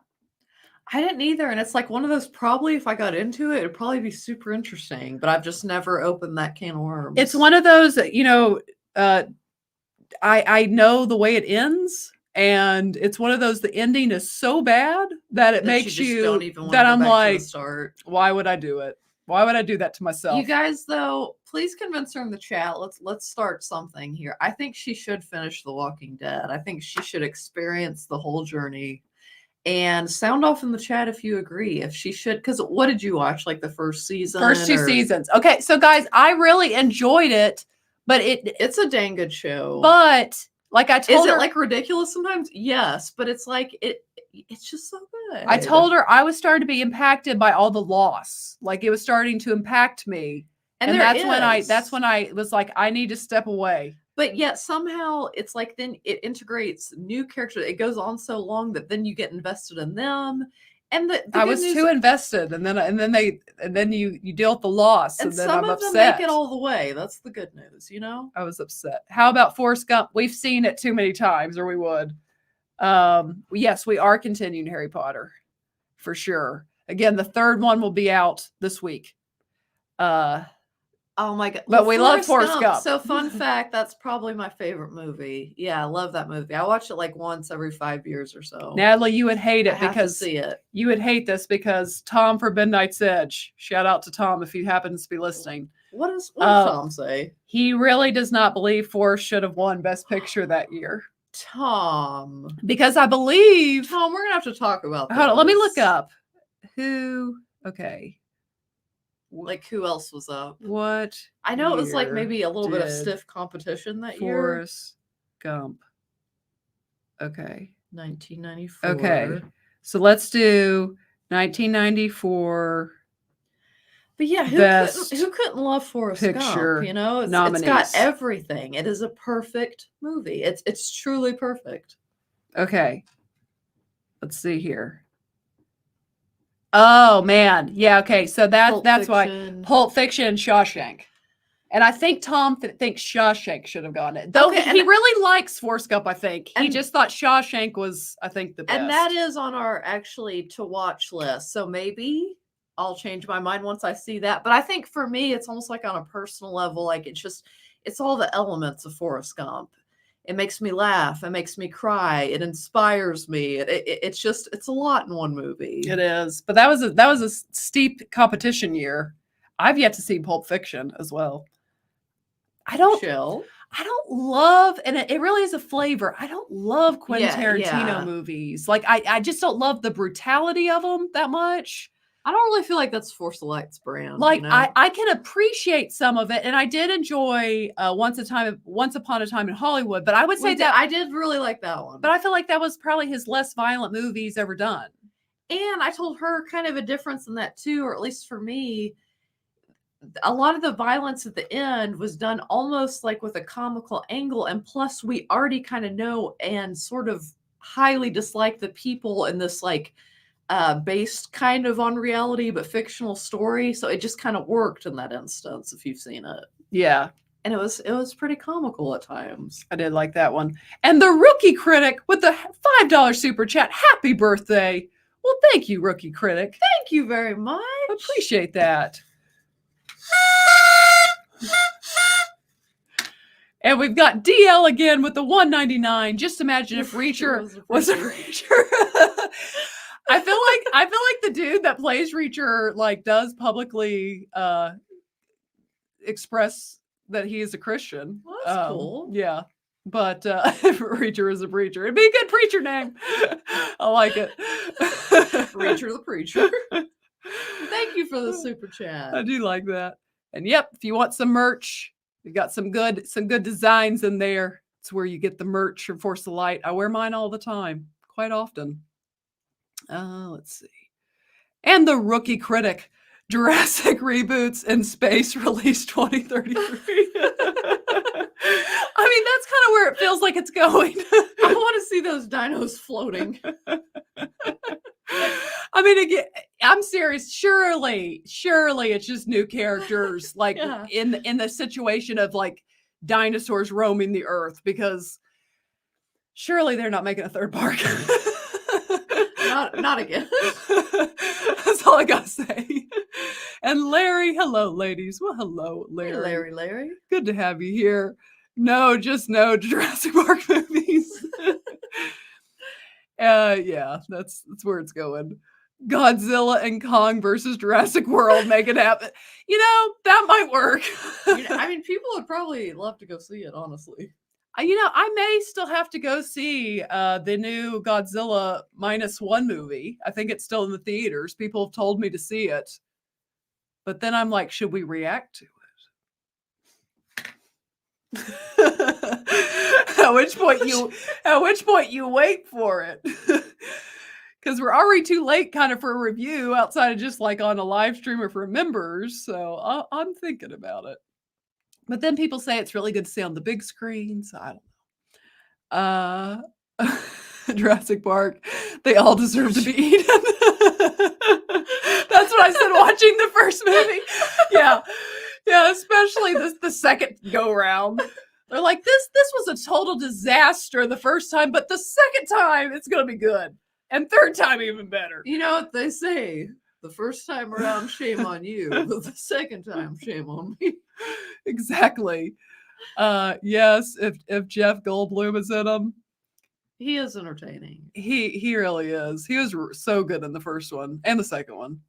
I didn't either, and it's like one of those. Probably, if I got into it, it'd probably be super interesting. But I've just never opened that can of worms. It's one of those that I know the way it ends, and it's one of those. The ending is so bad that it makes you don't even that I'm like, start. Why would I do it? Why would I do that to myself? You guys, though, please convince her in the chat. Let's start something here. I think she should finish The Walking Dead. I think she should experience the whole journey. And sound off in the chat if you agree. If she should, because what did you watch? Like the first season? First 2 seasons. Okay, so guys, I really enjoyed it, but it's a dang good show. But like I told her, is it like ridiculous sometimes? Yes, but it's like it's just so good. I told her I was starting to be impacted by all the loss. Like it was starting to impact me. And that's when I was like, I need to step away. But yet somehow it's like then it integrates new characters. It goes on so long that then you get invested in them. And I was too invested, and then you deal with the loss, and then some I'm of them upset. make it all the way. That's the good news, I was upset. How about Forrest Gump? We've seen it too many times, or we would. Yes, we are continuing Harry Potter for sure. Again, the 3rd one will be out this week. Oh my god! But we love Forrest Gump. So fun fact, that's probably my favorite movie. Yeah, I love that movie. I watch it like once every 5 years or so. Natalie, you would hate it I have because to see it. you would hate this because Tom from Midnight's Edge. Shout out to Tom if he happens to be listening. What does Tom say? He really does not believe Forrest should have won Best Picture that year. Tom. Because I believe. Tom, we're gonna have to talk about this. Hold on, let me look up. Who? Okay. Like who else was up? What? I know it was like maybe a little bit of did stiff competition that year. Forrest Gump. Okay. 1994. Okay. So let's do 1994. But yeah, who couldn't love Forrest Picture Gump? You know, it's got everything. It is a perfect movie. It's truly perfect. Okay. Let's see here. Oh man. Yeah, okay. So that's why Pulp Fiction and Shawshank. And I think Tom thinks Shawshank should have gotten it. Though he really likes Forrest Gump, I think. He just thought Shawshank was, I think, the best. And that is on our actually to watch list. So maybe I'll change my mind once I see that. But I think for me, it's almost like on a personal level, like it's all the elements of Forrest Gump. It makes me laugh. It makes me cry. It inspires me. It's a lot in one movie. It is. But that was a steep competition year. I've yet to see Pulp Fiction as well. I don't love, and it really is a flavor. I don't love Quentin Tarantino movies. Like I just don't love the brutality of them that much. I don't really feel like that's Force Select's brand. Like, you know? I can appreciate some of it, and I did enjoy Once Upon a Time in Hollywood. But I would say that I did really like that one. But I feel like that was probably his less violent movie he's ever done. And I told her kind of a difference in that too, or at least for me. A lot of the violence at the end was done almost like with a comical angle, and plus we already kind of know and sort of highly dislike the people in this like based kind of on reality but fictional story, so it just kind of worked in that instance if you've seen it. Yeah, and it was pretty comical at times. I did like that one. And the Rookie Critic with the $5 super chat, happy birthday. Well, thank you, Rookie Critic. Thank you very much. Appreciate that. And we've got DL again with the $1.99. Just imagine if Reacher was a Reacher. I feel like the dude that plays Reacher like does publicly express that he is a Christian. Well, that's cool. Yeah. But Reacher is a preacher. It'd be a good preacher name. I like it. Reacher the Preacher. Thank you for the super chat. I do like that. And yep, if you want some merch, we got some good designs in there. It's where you get the merch from Force the Light. I wear mine all the time, quite often. Let's see. And the Rookie Critic, Jurassic Reboots in Space, released 2033. I mean, that's kind of where it feels like it's going. I want to see those dinos floating. I mean, again, I'm serious. Surely it's just new characters, like in the situation of like dinosaurs roaming the earth, because surely they're not making a third park. Not again. That's all I gotta say. And Larry, hello, ladies. Well, hello, Larry. Hey, Larry. Good to have you here. No, just no Jurassic Park movies. Yeah, that's where it's going. Godzilla and Kong versus Jurassic World, make it happen. You know, that might work. I mean, people would probably love to go see it, honestly. You know, I may still have to go see the new Godzilla -1 movie. I think it's still in the theaters. People have told me to see it. But then I'm like, should we react to it? At which point you wait for it. Because we're already too late kind of for a review outside of just like on a live stream or for members. So I'm thinking about it. But then people say it's really good to see on the big screen. So I don't know. Jurassic Park, they all deserve to be eaten. That's what I said watching the first movie. Yeah, especially the second go round. They're like, this was a total disaster the first time, but the second time it's gonna be good. And third time even better. You know what they say? The first time around, shame on you. But the second time, shame on me. Exactly. Yes, if Jeff Goldblum is in them, He is entertaining. he really is. He was so good in the first one and the second one.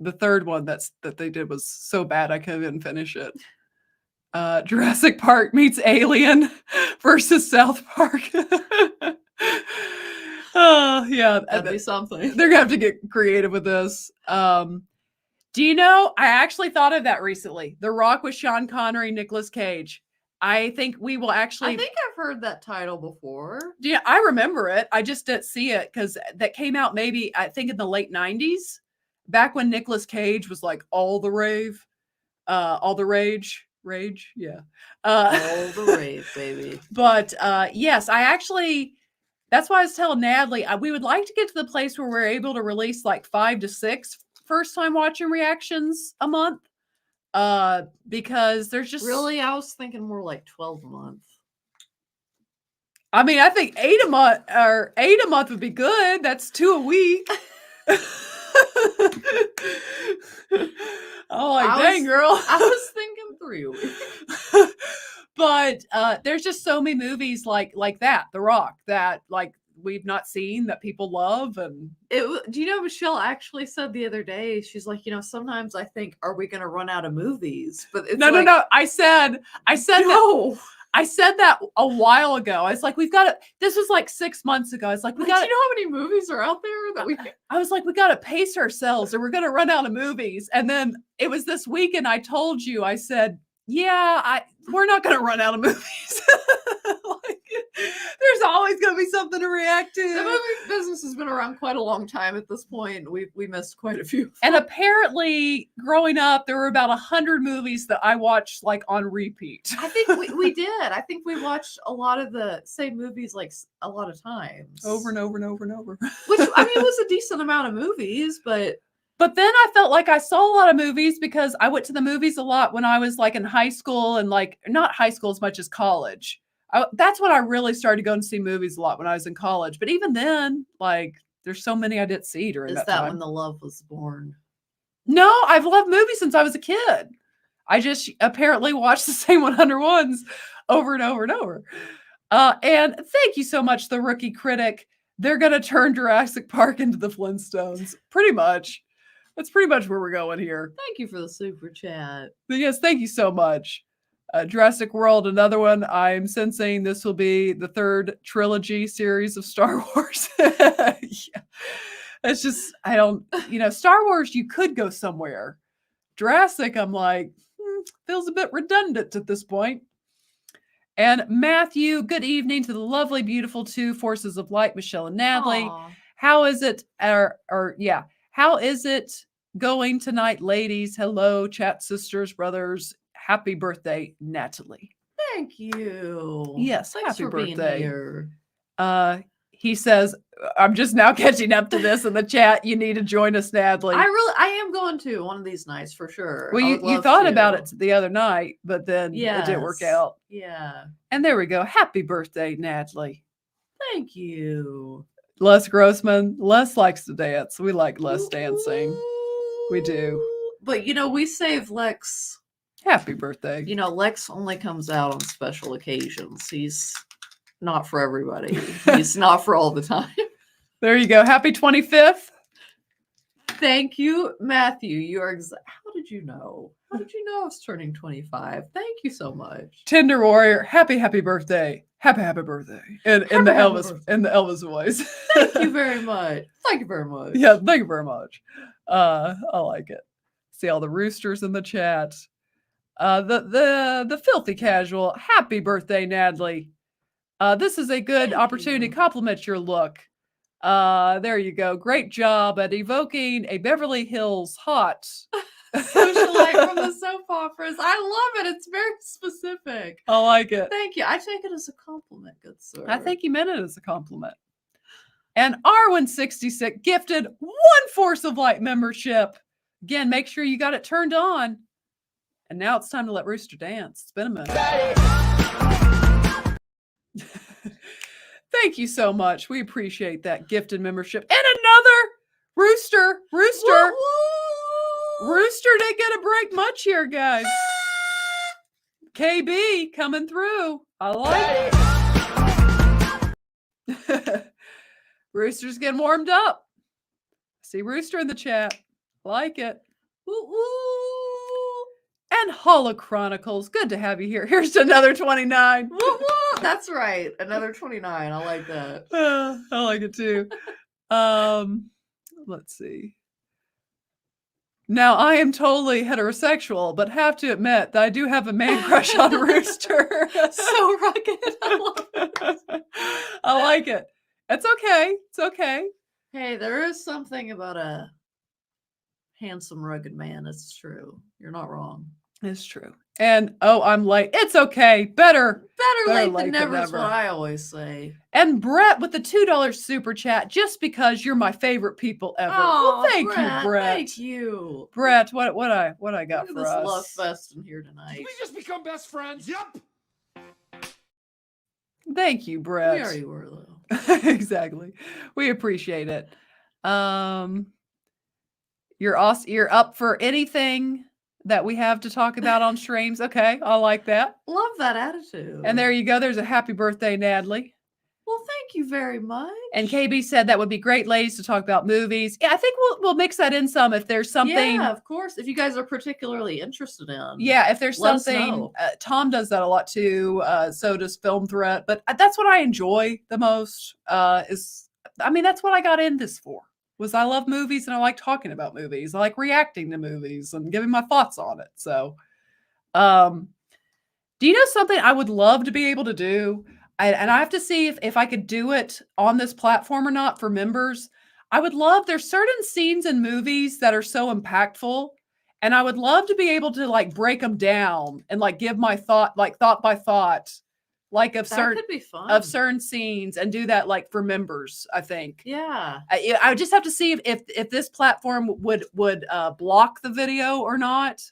The third one that they did was so bad I couldn't even finish it. Jurassic Park meets Alien versus South Park. Oh yeah, That'd be something. they're gonna have to get creative with this. Do you know? I actually thought of that recently. The Rock with Sean Connery, Nicolas Cage. I think we will actually. I think I've heard that title before. Yeah, I remember it. I just didn't see it because that came out maybe I think in the late '90s, back when Nicolas Cage was like all the rage, yeah, All the rave, baby. But yes, I actually. That's why I was telling Natalie we would like to get to the place where we're able to release like 5 to 6 first-time watching reactions a month, because there's just Really, I was thinking more like 12 a month. I mean, I think 8 a month or 8 a month would be good. That's 2 a week. Oh, like, dang, girl. I was thinking 3 a week. But there's just so many movies like that, The Rock, that like we've not seen that people love. And Do you know Michelle actually said the other day? She's like, sometimes I think, are we going to run out of movies? But it's no. I said no. I said that a while ago. I was like, we've got to. This was like 6 months ago. I was like, we got. Do you know how many movies are out there that we? I was like, we got to pace ourselves, or we're going to run out of movies. And then it was this week, and I told you, I said, yeah, we're not going to run out of movies. Like, there's always going to be something to react to. The movie business has been around quite a long time at this point. We missed quite a few. And apparently, growing up, there were about 100 movies that I watched like on repeat. I think we did. I think we watched a lot of the same movies like a lot of times. Over and over and over and over. Which, I mean, it was a decent amount of movies, but then I felt like I saw a lot of movies because I went to the movies a lot when I was like in high school, and like not high school as much as college. That's when I really started going to see movies a lot, when I was in college. But even then, like, there's so many I didn't see during that time. When the love was born? No, I've loved movies since I was a kid. I just apparently watched the same 100 ones over and over and over. And thank you so much, the Rookie Critic. They're going to turn Jurassic Park into the Flintstones. Pretty much. That's pretty much where we're going here. Thank you for the super chat. But yes, thank you so much. Jurassic World, another one. I'm sensing this will be the third trilogy series of Star Wars. Yeah. It's just, Star Wars, you could go somewhere. Jurassic, I'm like, feels a bit redundant at this point. And Matthew, good evening to the lovely, beautiful two Forces of Light, Michelle and Natalie. Aww. How is it, how is it going tonight, ladies? Hello, chat sisters, brothers. Happy birthday, Natalie. Thank you. Yes, thanks happy for birthday. Being here. He says, I'm just now catching up to this in the chat. You need to join us, Natalie. I am going to one of these nights for sure. Well, you thought about it the other night, but then it didn't work out. Yeah. And there we go. Happy birthday, Natalie. Thank you. Les Grossman. Les likes to dance. We like Les dancing. We do. But, we save Lex. Happy birthday. Lex only comes out on special occasions. He's not for everybody. He's not for all the time. There you go. Happy 25th. Thank you, Matthew. How did you know? How did you know I was turning 25? Thank you so much. Tender Warrior. Happy birthday. Happy birthday. In the Elvis voice. Thank you very much. Thank you very much. Yeah, thank you very much. I like it. See all the roosters in the chat. The filthy casual. Happy birthday, Natalie. This is a good opportunity to compliment your look. There you go. Great job at evoking a Beverly Hills hot socialite from the soap operas. I love it. It's very specific. I like it. Thank you. I take it as a compliment, good sir. I think you meant it as a compliment. And R166 gifted 1 Force of Light membership. Again, make sure you got it turned on. And now it's time to let Rooster dance. It's been a minute. Thank you so much. We appreciate that gifted membership. And another Rooster. Woo, can't get a break much here, guys. KB coming through. I like it. Rooster's getting warmed up. See Rooster in the chat. Like it. Woo woo. And Holo Chronicles. Good to have you here. Here's to another 29. Woo woo. That's right. Another 29. I like that. I like it too. Let's see. Now, I am totally heterosexual, but have to admit that I do have a man crush on Rooster. So rugged. I love it. I like it. It's okay. It's okay. Hey, there is something about a handsome, rugged man. It's true. You're not wrong. It's true. And I'm late. It's okay. Better Better late than never is what I always say. And Brett with the $2 super chat, just because you're my favorite people ever. Oh, well, thank you, Brett. Thank you. Brett, what I got Look at for this us? love fest in here tonight. Did we just become best friends? Yep. Thank you, Brett. We already were though. Exactly. We appreciate it. You're awesome. You're up for anything that we have to talk about on streams. Okay, I like that. Love that attitude. And there you go. There's a happy birthday, Natalie. Well, thank you very much. And KB said that would be great, ladies, to talk about movies. Yeah, I think we'll mix that in some if there's something. Yeah, of course. If you guys are particularly interested in. Yeah, if there's let us something. know. Tom does that a lot too. So does Film Threat. But that's what I enjoy the most. That's what I got in this for. Was I love movies and I like talking about movies. I like reacting to movies and giving my thoughts on it. So, do you know something I would love to be able to do? And I have to see if I could do it on this platform or not for members. I would love, there's certain scenes in movies that are so impactful. And I would love to be able to like break them down and like give my thought, like thought by thought, like of That certain could be fun. of certain scenes, and do that like for members, I think. Yeah. I would just have to see if this platform would block the video or not.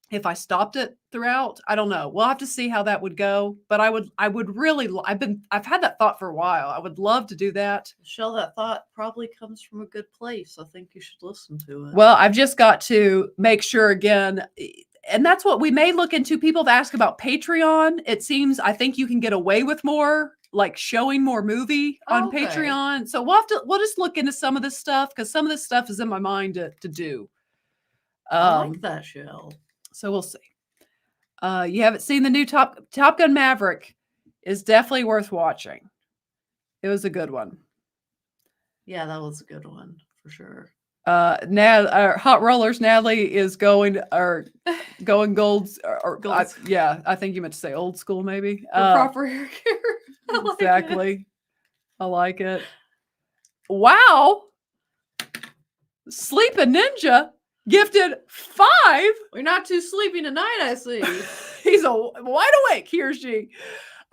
If I stopped it throughout, I don't know. We'll have to see how that would go. But I would really, I've had that thought for a while. I would love to do that. Michelle, that thought probably comes from a good place. I think you should listen to it. Well, I've just got to make sure again, and that's what we may look into. People have asked about Patreon. It seems, I think you can get away with more, like showing more movie on Okay. Patreon. So we'll just look into some of this stuff, because some of this stuff is in my mind to do. I like that, Shell. So we'll see. You haven't seen the new Top Gun Maverick. Is definitely worth watching. It was a good one. Yeah, that was a good one for sure. Hot Rollers, Natalie is going golds. Golds. I think you meant to say old school, maybe. For proper hair care. I like Exactly. I like it. Wow. Sleeping Ninja gifted 5. We're not too sleepy tonight, I see. He's a wide awake, he or she.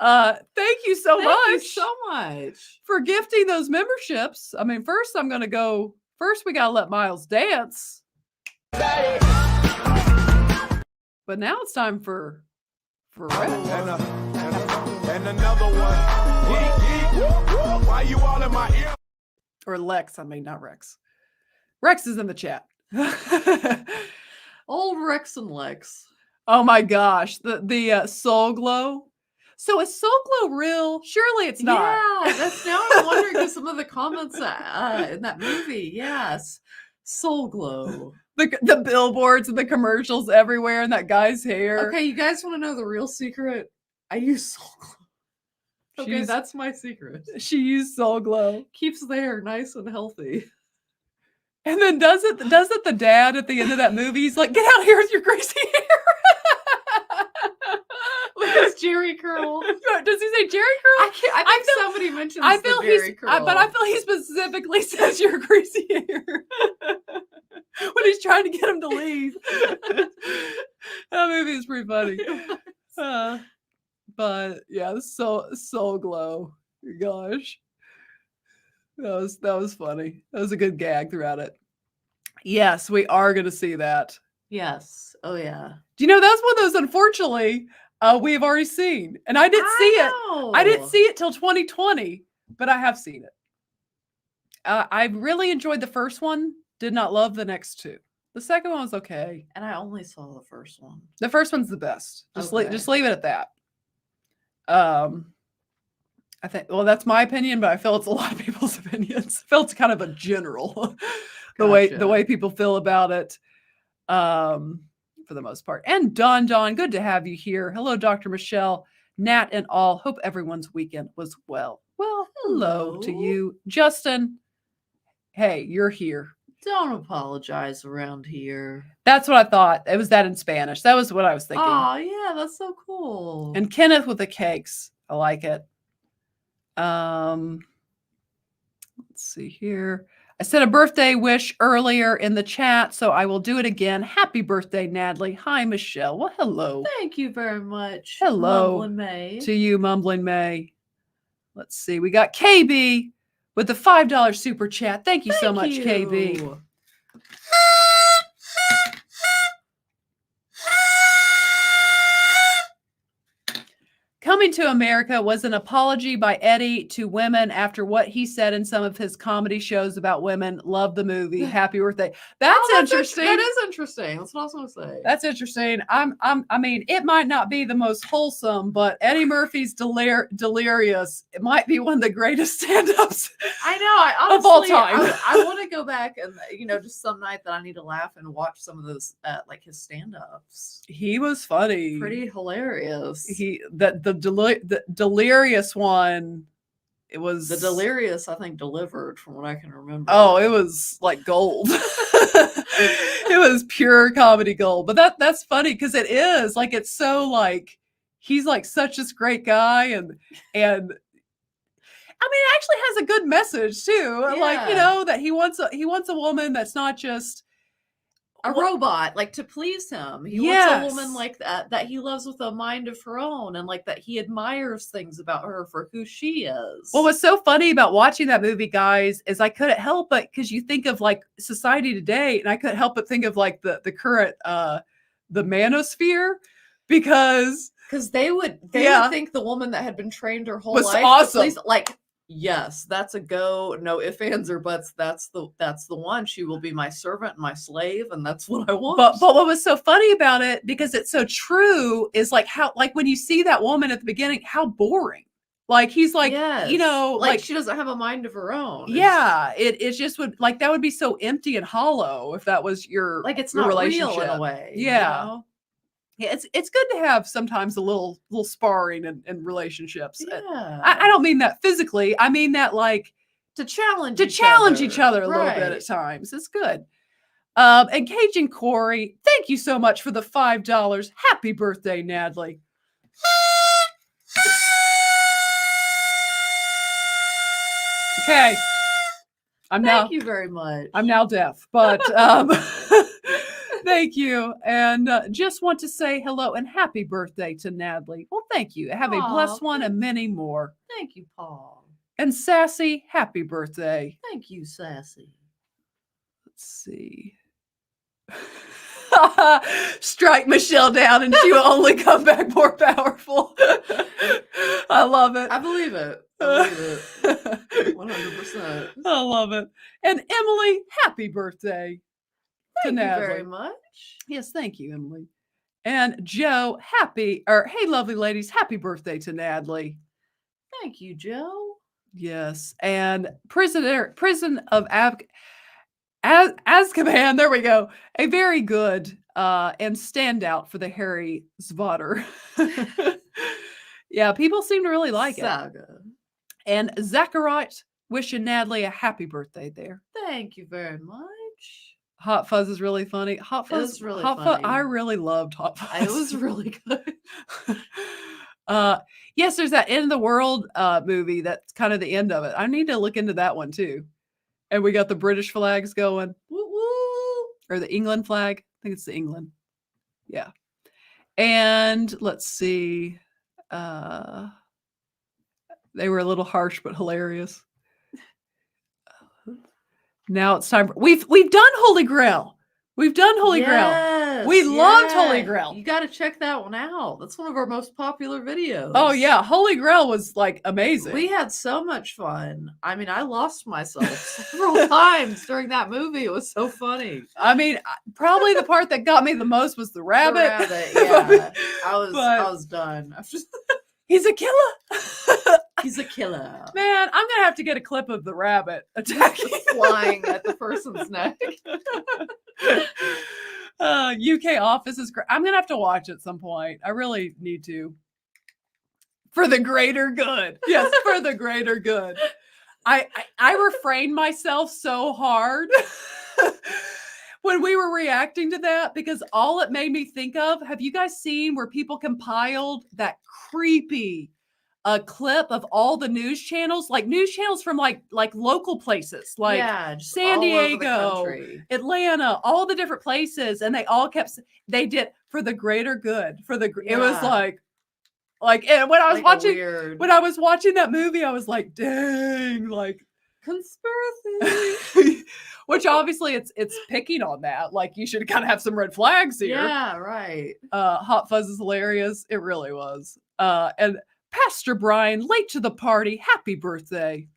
Thank you so Thank much. you so much. For gifting those memberships. I mean, first we gotta let Miles dance. But now it's time for Red. And another one. Why you all in my ear? Or Lex, not Rex. Rex is in the chat. Old Rex and Lex. Oh my gosh, the Soul Glow. So is Soul Glow real? Surely it's not. Yeah, that's now I'm wondering because some of the comments in that movie. Yes, Soul Glow. The billboards and the commercials everywhere, and that guy's hair. Okay, you guys want to know the real secret? I use Soul Glow. Okay, that's my secret. She used Soul Glow. Keeps the hair nice and healthy. And then does it the dad at the end of that movie? He's like, "Get out here with your greasy hair." With his Jerry curl. Does he say Jerry curl? I think somebody mentioned the Jerry curl. But I feel he specifically says your greasy hair when he's trying to get him to leave. That movie is pretty funny. But yeah, Soul Glow. Gosh. That was funny. That was a good gag throughout it. Yes, we are going to see that. Yes. Oh yeah. Do you know that's one of those, unfortunately, we have already seen. And I didn't see it. I didn't see it till 2020, but I have seen it. I really enjoyed the first one. Did not love the next two. The second one was okay. And I only saw the first one. The first one's the best. Just Okay. just leave it at that. I think, well, that's my opinion, but I feel it's a lot of people's opinions. I feel it's kind of a general the Gotcha. way people feel about it. For the most part. And Don, good to have you here. Hello, Dr. Michelle, Nat, and all. Hope everyone's weekend was well. Well, hello to Hello. you. Justin, hey, you're here. Don't apologize around here. That's what I thought. It was that in Spanish. That was what I was thinking. Oh, yeah, that's so cool. And Kenneth with the cakes. I like it. Let's see here. I said a birthday wish earlier in the chat, so I will do it again. Happy birthday, Natalie. Hi, Michelle. Well, hello. Thank you very much. Hello Mumbling May. to you, Mumbling May. Let's see. We got KB with the $5 super chat. Thank you so much, KB. you. Coming to America was an apology by Eddie to women after what he said in some of his comedy shows about women. Love the movie. Happy birthday. That's interesting. That is interesting. That's what I was going to say. That's interesting. I mean, it might not be the most wholesome, but Eddie Murphy's Delirious, it might be one of the greatest stand-ups. I know. I honestly, Of all time. I want to go back and, just some night that I need to laugh and watch some of those, like his stand-ups. He was funny. Pretty hilarious. The Delirious one, it was The Delirious, I think, delivered from what I can remember. Oh, it was like gold. It was pure comedy gold. But that's funny because it is like, it's so like, he's like such this great guy, and I mean, it actually has a good message too. Like, that he wants a woman that's not just a robot, like, to please him. He wants a woman like that he loves with a mind of her own, and like that he admires things about her for who she is. What was so funny about watching that movie, guys, is I couldn't help but, because you think of like society today, and I couldn't help but think of like the current the manosphere, because they would think the woman that had been trained her whole was life awesome. Like, yes, that's a go. No ifs, ands, or buts. That's the one. She will be my servant and my slave, and that's what I want. But what was so funny about it, because it's so true, is like how, like when you see that woman at the beginning, how boring. Like he's like, yes. Like she doesn't have a mind of her own. Yeah, it just would, like, that would be so empty and hollow if that was your, like, it's your not relationship. real in a way. Yeah. Yeah, it's good to have sometimes a little sparring in relationships. Yeah. I don't mean that physically. I mean that like to challenge each other a little bit at times. It's good. And Cajun Corey, thank you so much for the $5. Happy birthday, Natalie. Okay. Thank you very much. I'm now deaf, but thank you. And just want to say hello and happy birthday to Natalie. Well, thank you. Have a blessed one and many more. Thank you, Paul. And Sassy, happy birthday. Thank you, Sassy. Let's see. Strike Michelle down and she will only come back more powerful. I love it. I believe it. 100%. I love it. And Emily, happy birthday. Thank you Natalie. very much. Yes, thank you, Emily. And Joe, hey, lovely ladies, happy birthday to Natalie. Thank you, Joe. Yes, and Prison of Azkaban, there we go. A very good and standout for the Harry Zvotter. Yeah, people seem to really like it. And Zachariah wishing Natalie a happy birthday there. Thank you very much. Hot Fuzz is really funny. Hot Fuzz is really Hot funny. Fuzz, I really loved Hot Fuzz. It was really good. Yes, there's that End of the World movie. That's kind of the end of it. I need to look into that one too. And we got the British flags going. Woo woo. Or the England flag. I think it's the England. Yeah. And let's see. They were a little harsh but hilarious. Now it's time for, we've done Holy Grail. We've done Holy Grail. Yes. We loved Holy yeah. Grail. You got to check that one out. That's one of our most popular videos. Oh yeah, Holy Grail was like amazing. We had so much fun. I mean, I lost myself several times during that movie. It was so funny. I mean, probably the part that got me the most was the rabbit. The rabbit, yeah. I But- was done. He's a killer. He's a killer. Man, I'm gonna have to get a clip of the rabbit attacking. Flying at the person's neck. UK Office is great. I'm gonna have to watch at some point. I really need to. For the greater good. Yes, for the greater good. I refrained myself so hard when we were reacting to that because all it made me think of, have you guys seen where people compiled that creepy clip of all the news channels, like news channels from like local places, like yeah, just San all over the Diego, country. Atlanta, all the different places, and they all kept, they did for the greater good, for the, it was Yeah. like, and when I was Like a watching, weird when I was watching that movie, I was like, dang, like, conspiracy. which obviously it's picking on that. Like you should kind of have some red flags here. Yeah, right. Hot Fuzz is hilarious. It really was. And Pastor Brian, late to the party. Happy birthday.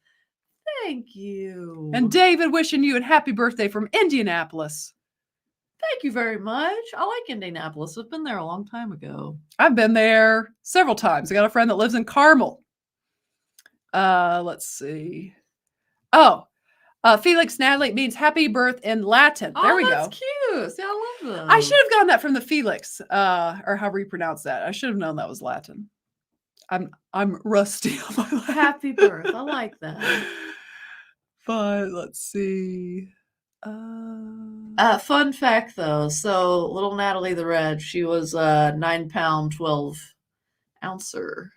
Thank you. And David wishing you a happy birthday from Indianapolis. thank you very much. I like Indianapolis. I've been there a long time ago. I've been there several times. I got a friend that lives in Carmel. Let's see. Oh, Felix Natalie means happy birth in Latin. There we that's go. cute. See, I love them. I should have gotten that from the Felix, or however you pronounce that. I should have known that was Latin. I'm rusty on my Latin. Happy birth. I like that. But let's see. Fun fact though, so little Natalie the Red, she was a 9-pound 12-ouncer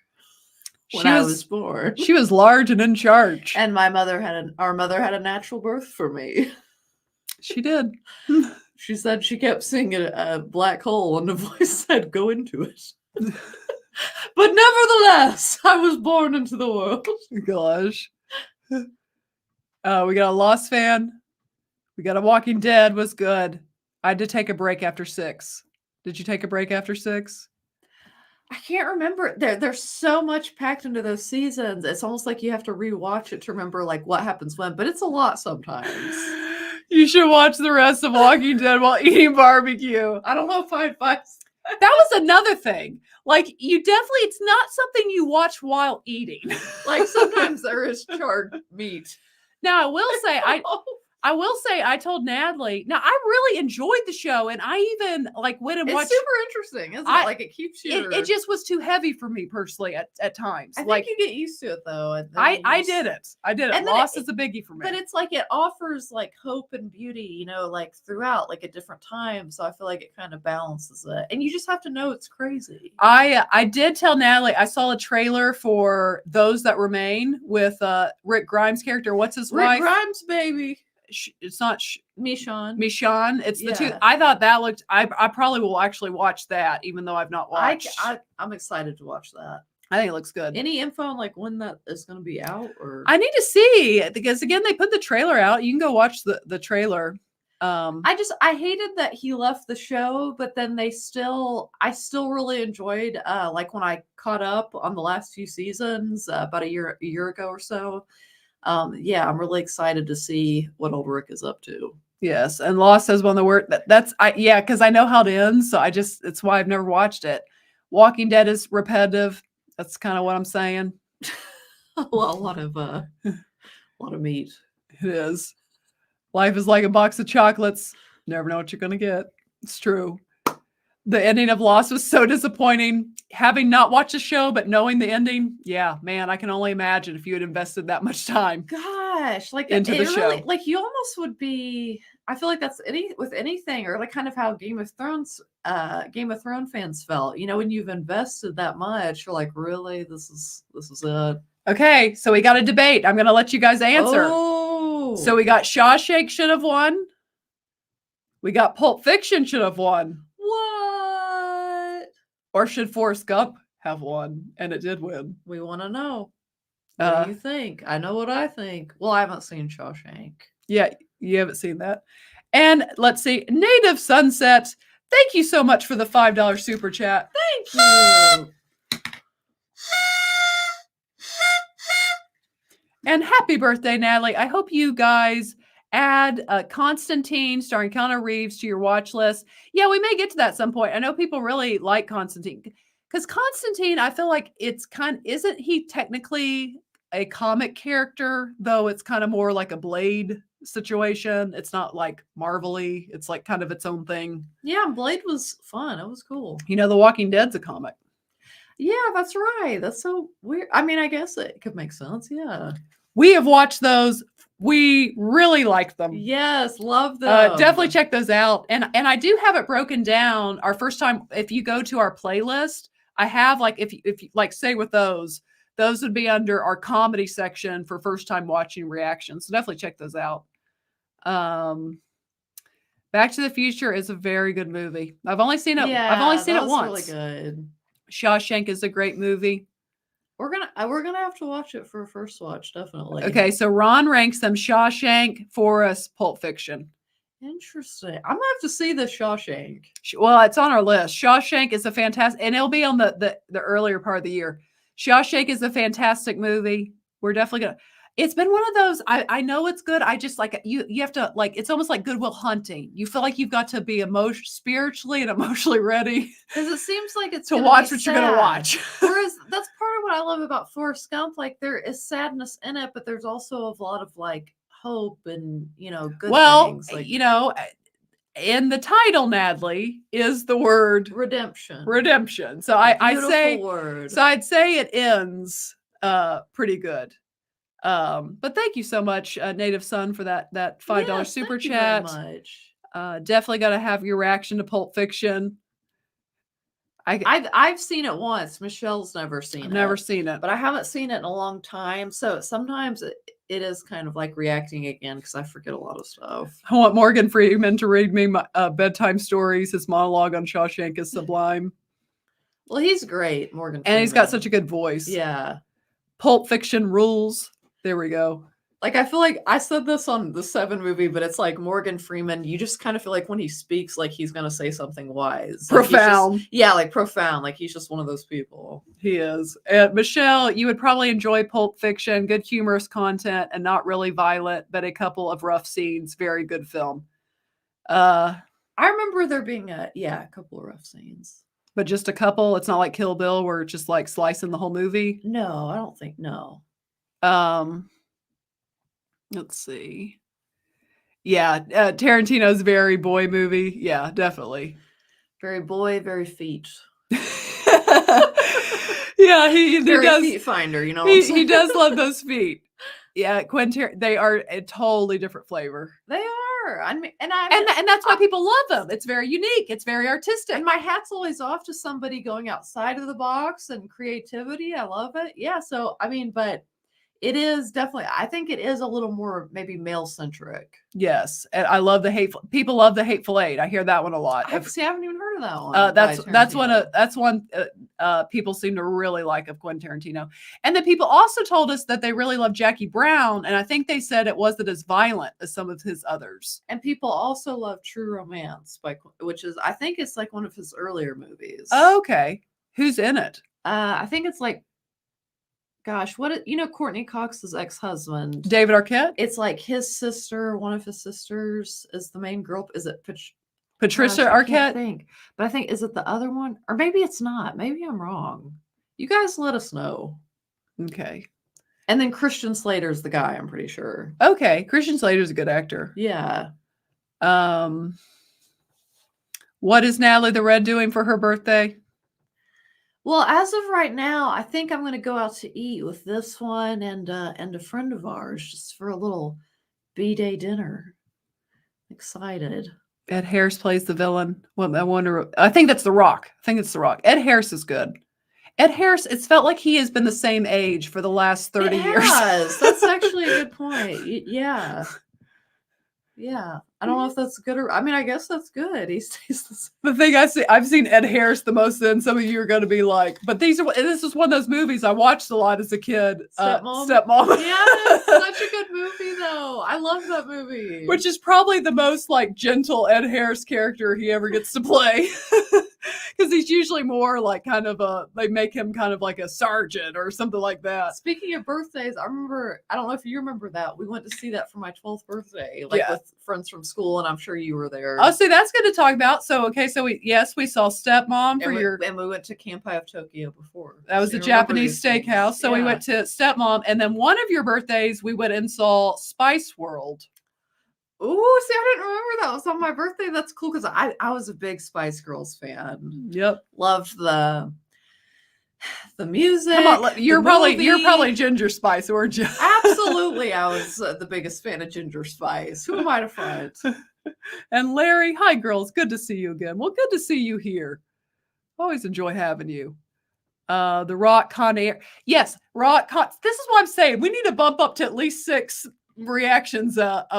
when I was born. She was large and in charge. And our mother had a natural birth for me. She did. She said she kept seeing a black hole and the voice said, go into it. But nevertheless, I was born into the world. Gosh. We got a Lost fan. We got a Walking Dead was good. I had to take a break after 6. Did you take a break after 6? I can't remember. There's so much packed into those seasons. It's almost like you have to rewatch it to remember like what happens when, but it's a lot sometimes. You should watch the rest of Walking Dead while eating barbecue. I don't know if I'd buy. That was another thing. Like you definitely, it's not something you watch while eating. Like sometimes there is charred meat. Now I will say I told Natalie. Now I really enjoyed the show, and I even like went and It's watched. super interesting, isn't it? Like it keeps you. It just was too heavy for me personally at times. I Like think you get used to it though. And then I you did it. I did it. And then Lost is a biggie for me. But it's like it offers like hope and beauty, you know, like throughout, like at different times. So I feel like it kind of balances it, and you just have to know it's crazy. I did tell Natalie I saw a trailer for Those That Remain with Rick Grimes' character. What's his Rick wife? Grimes, baby. It's not Michonne. Michonne. It's the two. Yeah. I thought that looked. I probably will actually watch that, even though I've not watched. I'm excited to watch that. I think it looks good. Any info on like when that is going to be out? Or I need to see because again they put the trailer out. You can go watch the trailer. I hated that he left the show, but then I still really enjoyed like when I caught up on the last few seasons about a year ago or so. Yeah, I'm really excited to see what old Rick is up to. Yes, and Lost has one of the worst. Yeah, because I know how it ends, so it's why I've never watched it. Walking Dead is repetitive. That's kind of what I'm saying. Well, a lot of meat. It is. Life is like a box of chocolates. Never know what you're gonna get. It's true. The ending of Lost was so disappointing. Having not watched the show, but knowing the ending, yeah, man, I can only imagine if you had invested that much time. Gosh, like into the show. Really, like you almost would be. I feel like that's with anything, or like kind of how Game of Thrones fans felt. You know, when you've invested that much, you're like, really, this is it. Okay, so we got a debate. I'm gonna let you guys answer. Oh. So we got Shawshank should have won. We got Pulp Fiction should have won. What? Or should Forrest Gump have won? And it did win. We want to know. What do you think? I know what I think. Well, I haven't seen Shawshank. Yeah, you haven't seen that. And let's see, Native Sunset. Thank you so much for the $5 super chat. Thank you. And happy birthday, Natalie. I hope you guys add Constantine starring Keanu Reeves to your watch list. Yeah, we may get to that at some point. I know people really like Constantine because Constantine, I feel like isn't he technically a comic character, though it's kind of more like a Blade situation. It's not like Marvel-y. It's like kind of its own thing. Yeah, Blade was fun. It was cool. You know, The Walking Dead's a comic. Yeah, that's right. That's so weird. I mean, I guess it could make sense. Yeah. We have watched those. We really like them. Yes, love them. Definitely check those out. And I do have it broken down. Our first time, if you go to our playlist, I have like if you like say with those would be under our comedy section for first time watching reactions. So definitely check those out. Back to the Future is a very good movie. I've only seen it. Yeah, I've only seen that it was once. Really good. Shawshank is a great movie. We're gonna have to watch it for a first watch, definitely. Okay, so Ron ranks them Shawshank, Forrest, Pulp Fiction. Interesting. I'm gonna have to see the Shawshank. Well, it's on our list. Shawshank is a fantastic, and it'll be on the earlier part of the year. Shawshank is a fantastic movie. We're definitely gonna. It's been one of those. I know it's good. I just like you have to like. It's almost like Good Will Hunting. You feel like you've got to be spiritually and emotionally ready Because it seems like it's to gonna watch be what you're gonna sad. watch. Whereas that's part of what I love about Forrest Gump. Like there is sadness in it, but there's also a lot of like hope and good things. Like in the title, Natalie, is the word redemption. redemption. So I say word. so I'd say it ends pretty good. But thank you so much, Native Son, for that $5 Yes, super thank you chat. very much. Definitely got to have your reaction to Pulp Fiction. I've seen it once. Michelle's never seen I've it. never seen it. But I haven't seen it in a long time. So sometimes it is kind of like reacting again because I forget a lot of stuff. I want Morgan Freeman to read me my bedtime stories. His monologue on Shawshank is sublime. Well, he's great, Morgan And he's got Freeman. such a good voice. Yeah. Pulp Fiction rules. There we go. Like, I feel like I said this on the 7 movie, but it's like Morgan Freeman. You just kind of feel like when he speaks, like he's going to say something wise. Like, Profound. like profound. Like he's just one of those people. He is. Michelle, you would probably enjoy Pulp Fiction. Good humorous content and not really violent, but a couple of rough scenes. Very good film. I remember there being a couple of rough scenes. But just a couple. It's not like Kill Bill where it's just like slicing the whole movie. No, I don't think no. Let's see. Yeah, Tarantino's very boy movie. Yeah, definitely. Very boy, very feet. Yeah, he Very does. feet finder, you know. He does love those feet. Yeah, they are a totally different flavor. They are. I mean, and that's why people love them. It's very unique. It's very artistic. And my hat's always off to somebody going outside of the box and creativity. I love it. Yeah. So I mean, but it is definitely. I think it is a little more maybe male centric. Yes, and I love the hateful. People love the Hateful Eight. I hear that one a lot. I haven't even heard of that one. That's one people seem to really like of Quentin Tarantino. And the people also told us that they really love Jackie Brown, and I think they said it wasn't as violent as some of his others. And people also love True Romance, which is I think it's like one of his earlier movies. Okay, who's in it? I think it's like. Gosh, Courtney Cox's ex-husband, David Arquette. It's like his sister, one of his sisters, is the main girl. Is it Patricia I can't Arquette? think, but I think is it the other one, or maybe it's not. Maybe I'm wrong. You guys let us know. Okay. And then Christian Slater's the guy. I'm pretty sure. Okay, Christian Slater's a good actor. Yeah. What is Natalie the Red doing for her birthday? Well, as of right now, I think I'm going to go out to eat with this one and a friend of ours just for a little B-Day dinner. Excited. Ed Harris plays the villain. Well, I wonder. I think that's The Rock. I think it's The Rock. Ed Harris is good. Ed Harris. It's felt like he has been the same age for the last 30 years. That's actually a good point. Yeah. Yeah. I don't know if that's good or I mean, I guess that's good. He stays the same. The thing I've seen Ed Harris the most in. Some of you are going to be like, but this is one of those movies I watched a lot as a kid. Stepmom. Stepmom. Yes, such a good movie though. I love that movie. Which is probably the most like gentle Ed Harris character he ever gets to play. Because he's usually more like kind of they make him kind of like a sergeant or something like that. Speaking of birthdays, I don't know if you remember that. We went to see that for my 12th birthday, like with friends from school, and I'm sure you were there. Oh, see, that's good to talk about. So, okay, so we saw Stepmom for and we went to Kampai of Tokyo before. That was a Japanese steakhouse. So we went to Stepmom, and then one of your birthdays, we went and saw Spice World. Oh, see, I didn't remember that was on my birthday. That's cool because I was a big Spice Girls fan. Yep, loved the music. Come on, you're probably Ginger Spice, weren't you? Absolutely, I was the biggest fan of Ginger Spice. Who am I to front? And Larry, hi girls, good to see you again. Well, good to see you here. Always enjoy having you. The Rock Con Air, yes, Rock Con. This is what I'm saying. We need to bump up to at least 6 reactions a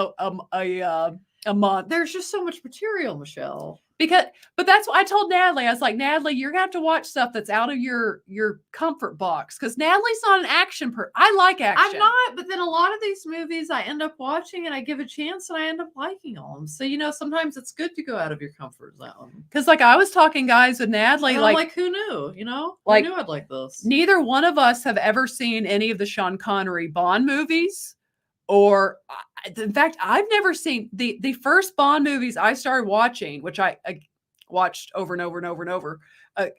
month. There's just so much material, Michelle. But that's what I told Natalie. I was like, Natalie, you're gonna have to watch stuff that's out of your comfort box because Natalie's not an action person. I like action. I'm not, but then a lot of these movies I end up watching and I give a chance and I end up liking them. So sometimes it's good to go out of your comfort zone. Because like I was talking guys with Natalie, like who knew? Who knew I'd like this? Neither one of us have ever seen any of the Sean Connery Bond movies. Or, in fact, I've never seen the first Bond movies I started watching, which I watched over and over and over and over.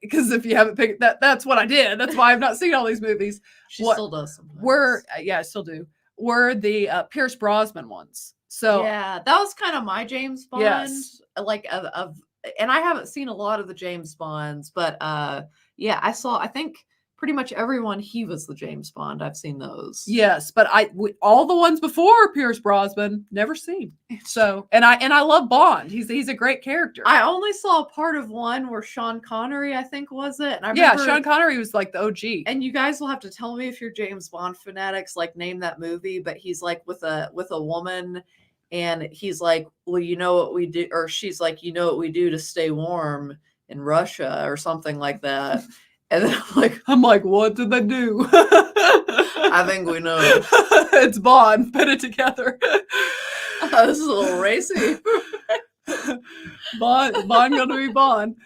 Because if you haven't picked that's what I did. That's why I've not seen all these movies. She still does sometimes. I still do. Were the Pierce Brosnan ones. So yeah, that was kind of my James Bond. Yes. Like and I haven't seen a lot of the James Bonds, but yeah, I think pretty much everyone he was the James Bond. I've seen those. Yes, but all the ones before Pierce Brosnan never seen. So and I love Bond. He's a great character. I only saw a part of one where Sean Connery, I think, was it. And I remember, Sean Connery was like the OG. And you guys will have to tell me if you're James Bond fanatics, like name that movie. But he's like with a woman, and he's like, well, you know what we do, or she's like, you know what we do to stay warm in Russia, or something like that. And then I'm like, what did they do? I think we know. It's Bond. Put it together. This is a little racy. Bond gonna be Bond.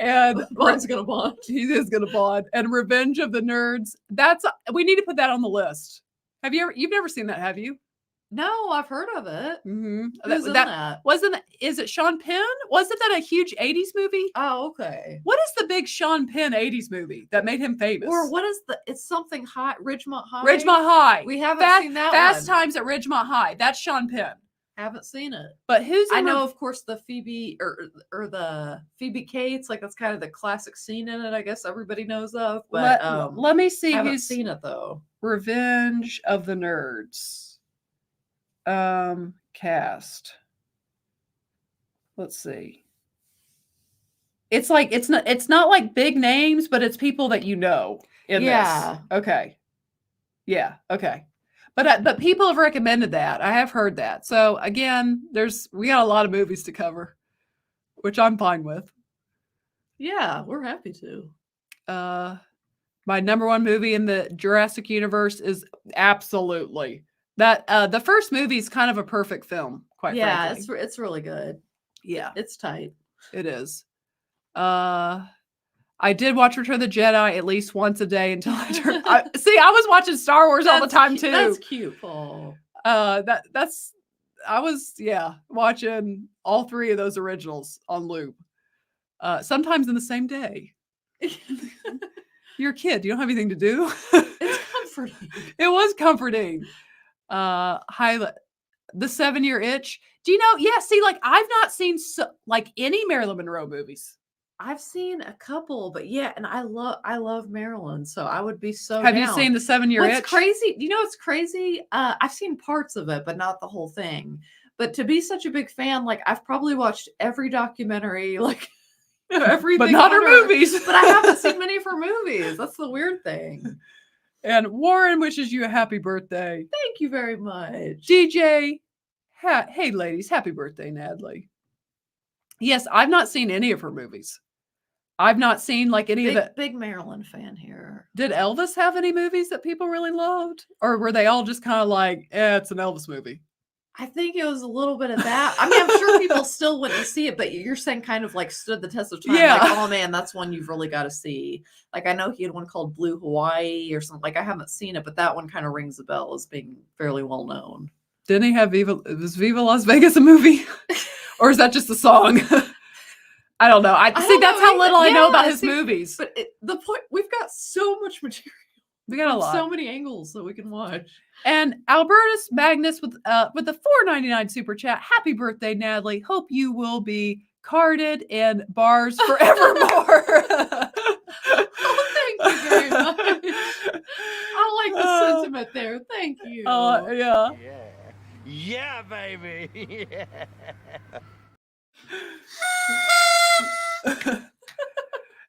And Bond's gonna Bond. He is gonna Bond. And Revenge of the Nerds. We need to put that on the list. You've never seen that, have you? No, I've heard of it. Mm-hmm. Who's in that? Is it Sean Penn? Wasn't that a huge 80s movie? Oh, okay. What is the big Sean Penn 80s movie that made him famous? Or what is it's something high, Ridgemont High? Ridgemont High. We haven't seen that Fast one. Times at Ridgemont High. That's Sean Penn. Haven't seen it. But I know, of course, the Phoebe or the Phoebe Cates, like that's kind of the classic scene in it, I guess everybody knows of. But let me see. I haven't seen it though. Revenge of the Nerds. Cast. Let's see. It's like it's not like big names, but it's people that you know in this. Okay. Yeah, okay. But people have recommended that. I have heard that. So again, we got a lot of movies to cover, which I'm fine with. Yeah, we're happy to. My number one movie in the Jurassic universe is absolutely that. The first movie is kind of a perfect film, quite frankly. Yeah, it's really good. Yeah, it's tight. It is. I did watch Return of the Jedi at least once a day until I turned. I was watching Star Wars all the time too. That's cute, Paul. I was watching all 3 of those originals on loop. Sometimes in the same day. You're a kid. You don't have anything to do. It's comforting. It was comforting. The 7-Year Itch. Do you know? Yeah. See, like I've not seen any Marilyn Monroe movies. I've seen a couple, but yeah, and I love Marilyn, so I would be so. Have you seen the 7-Year Itch? What's crazy? You know, it's crazy. I've seen parts of it, but not the whole thing. But to be such a big fan, like I've probably watched every documentary, like everything, but not her movies. But I haven't seen many of her movies. That's the weird thing. And Warren wishes you a happy birthday. Thank you very much. DJ, Hey, ladies, happy birthday, Natalie. Yes, I've not seen any of her movies. I've not seen like any of it. Big Marilyn fan here. Did Elvis have any movies that people really loved? Or were they all just kind of like, it's an Elvis movie? I think it was a little bit of that. I mean, I'm sure people still went to see it, but you're saying kind of like stood the test of time. Yeah. Like, oh man, that's one you've really got to see. Like, I know he had one called Blue Hawaii or something. Like, I haven't seen it, but that one kind of rings a bell as being fairly well known. Didn't he have was Viva Las Vegas a movie? Or is that just a song? I don't know. I see, that's how little I know about his movies. But the point, we've got so much material. We got a lot. So many angles that we can watch. And Albertus Magnus with the $4.99 super chat. Happy birthday, Natalie. Hope you will be carded in bars forevermore. Oh, thank you very much. I like the sentiment there. Thank you. Oh, yeah. Yeah, baby.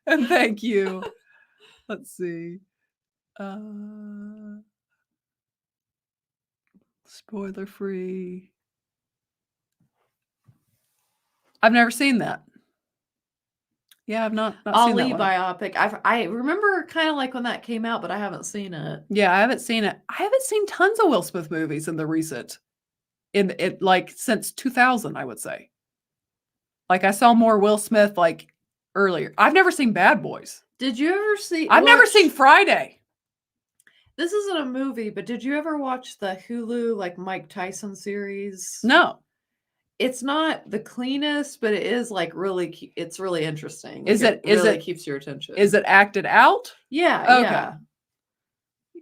And thank you. Let's see. Spoiler free. I've never seen that. Yeah, I've not seen Ali that one. biopic. I remember kind of like when that came out, but I haven't seen it. Yeah, I haven't seen it. I haven't seen tons of Will Smith movies in the recent, in it like since 2000, I would say. Like I saw more Will Smith like earlier. I've never seen Bad Boys. Did you ever see? I've never seen Friday. This isn't a movie, but did you ever watch the Hulu like Mike Tyson series? No. It's not the cleanest, but it is like really. It's really interesting. Is Like, it? Is really it? Keeps your attention? Is it acted out? Yeah. Okay. Yeah.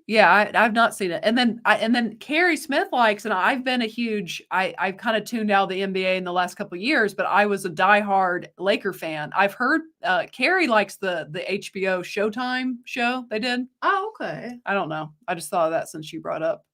Yeah, I've not seen it. And then Carrie Smith likes, and I've been a huge, I've kind of tuned out the NBA in the last couple of years, but I was a diehard Laker fan. I've heard Carrie likes the HBO Showtime show they did. Oh, okay. I don't know. I just thought of that since you brought up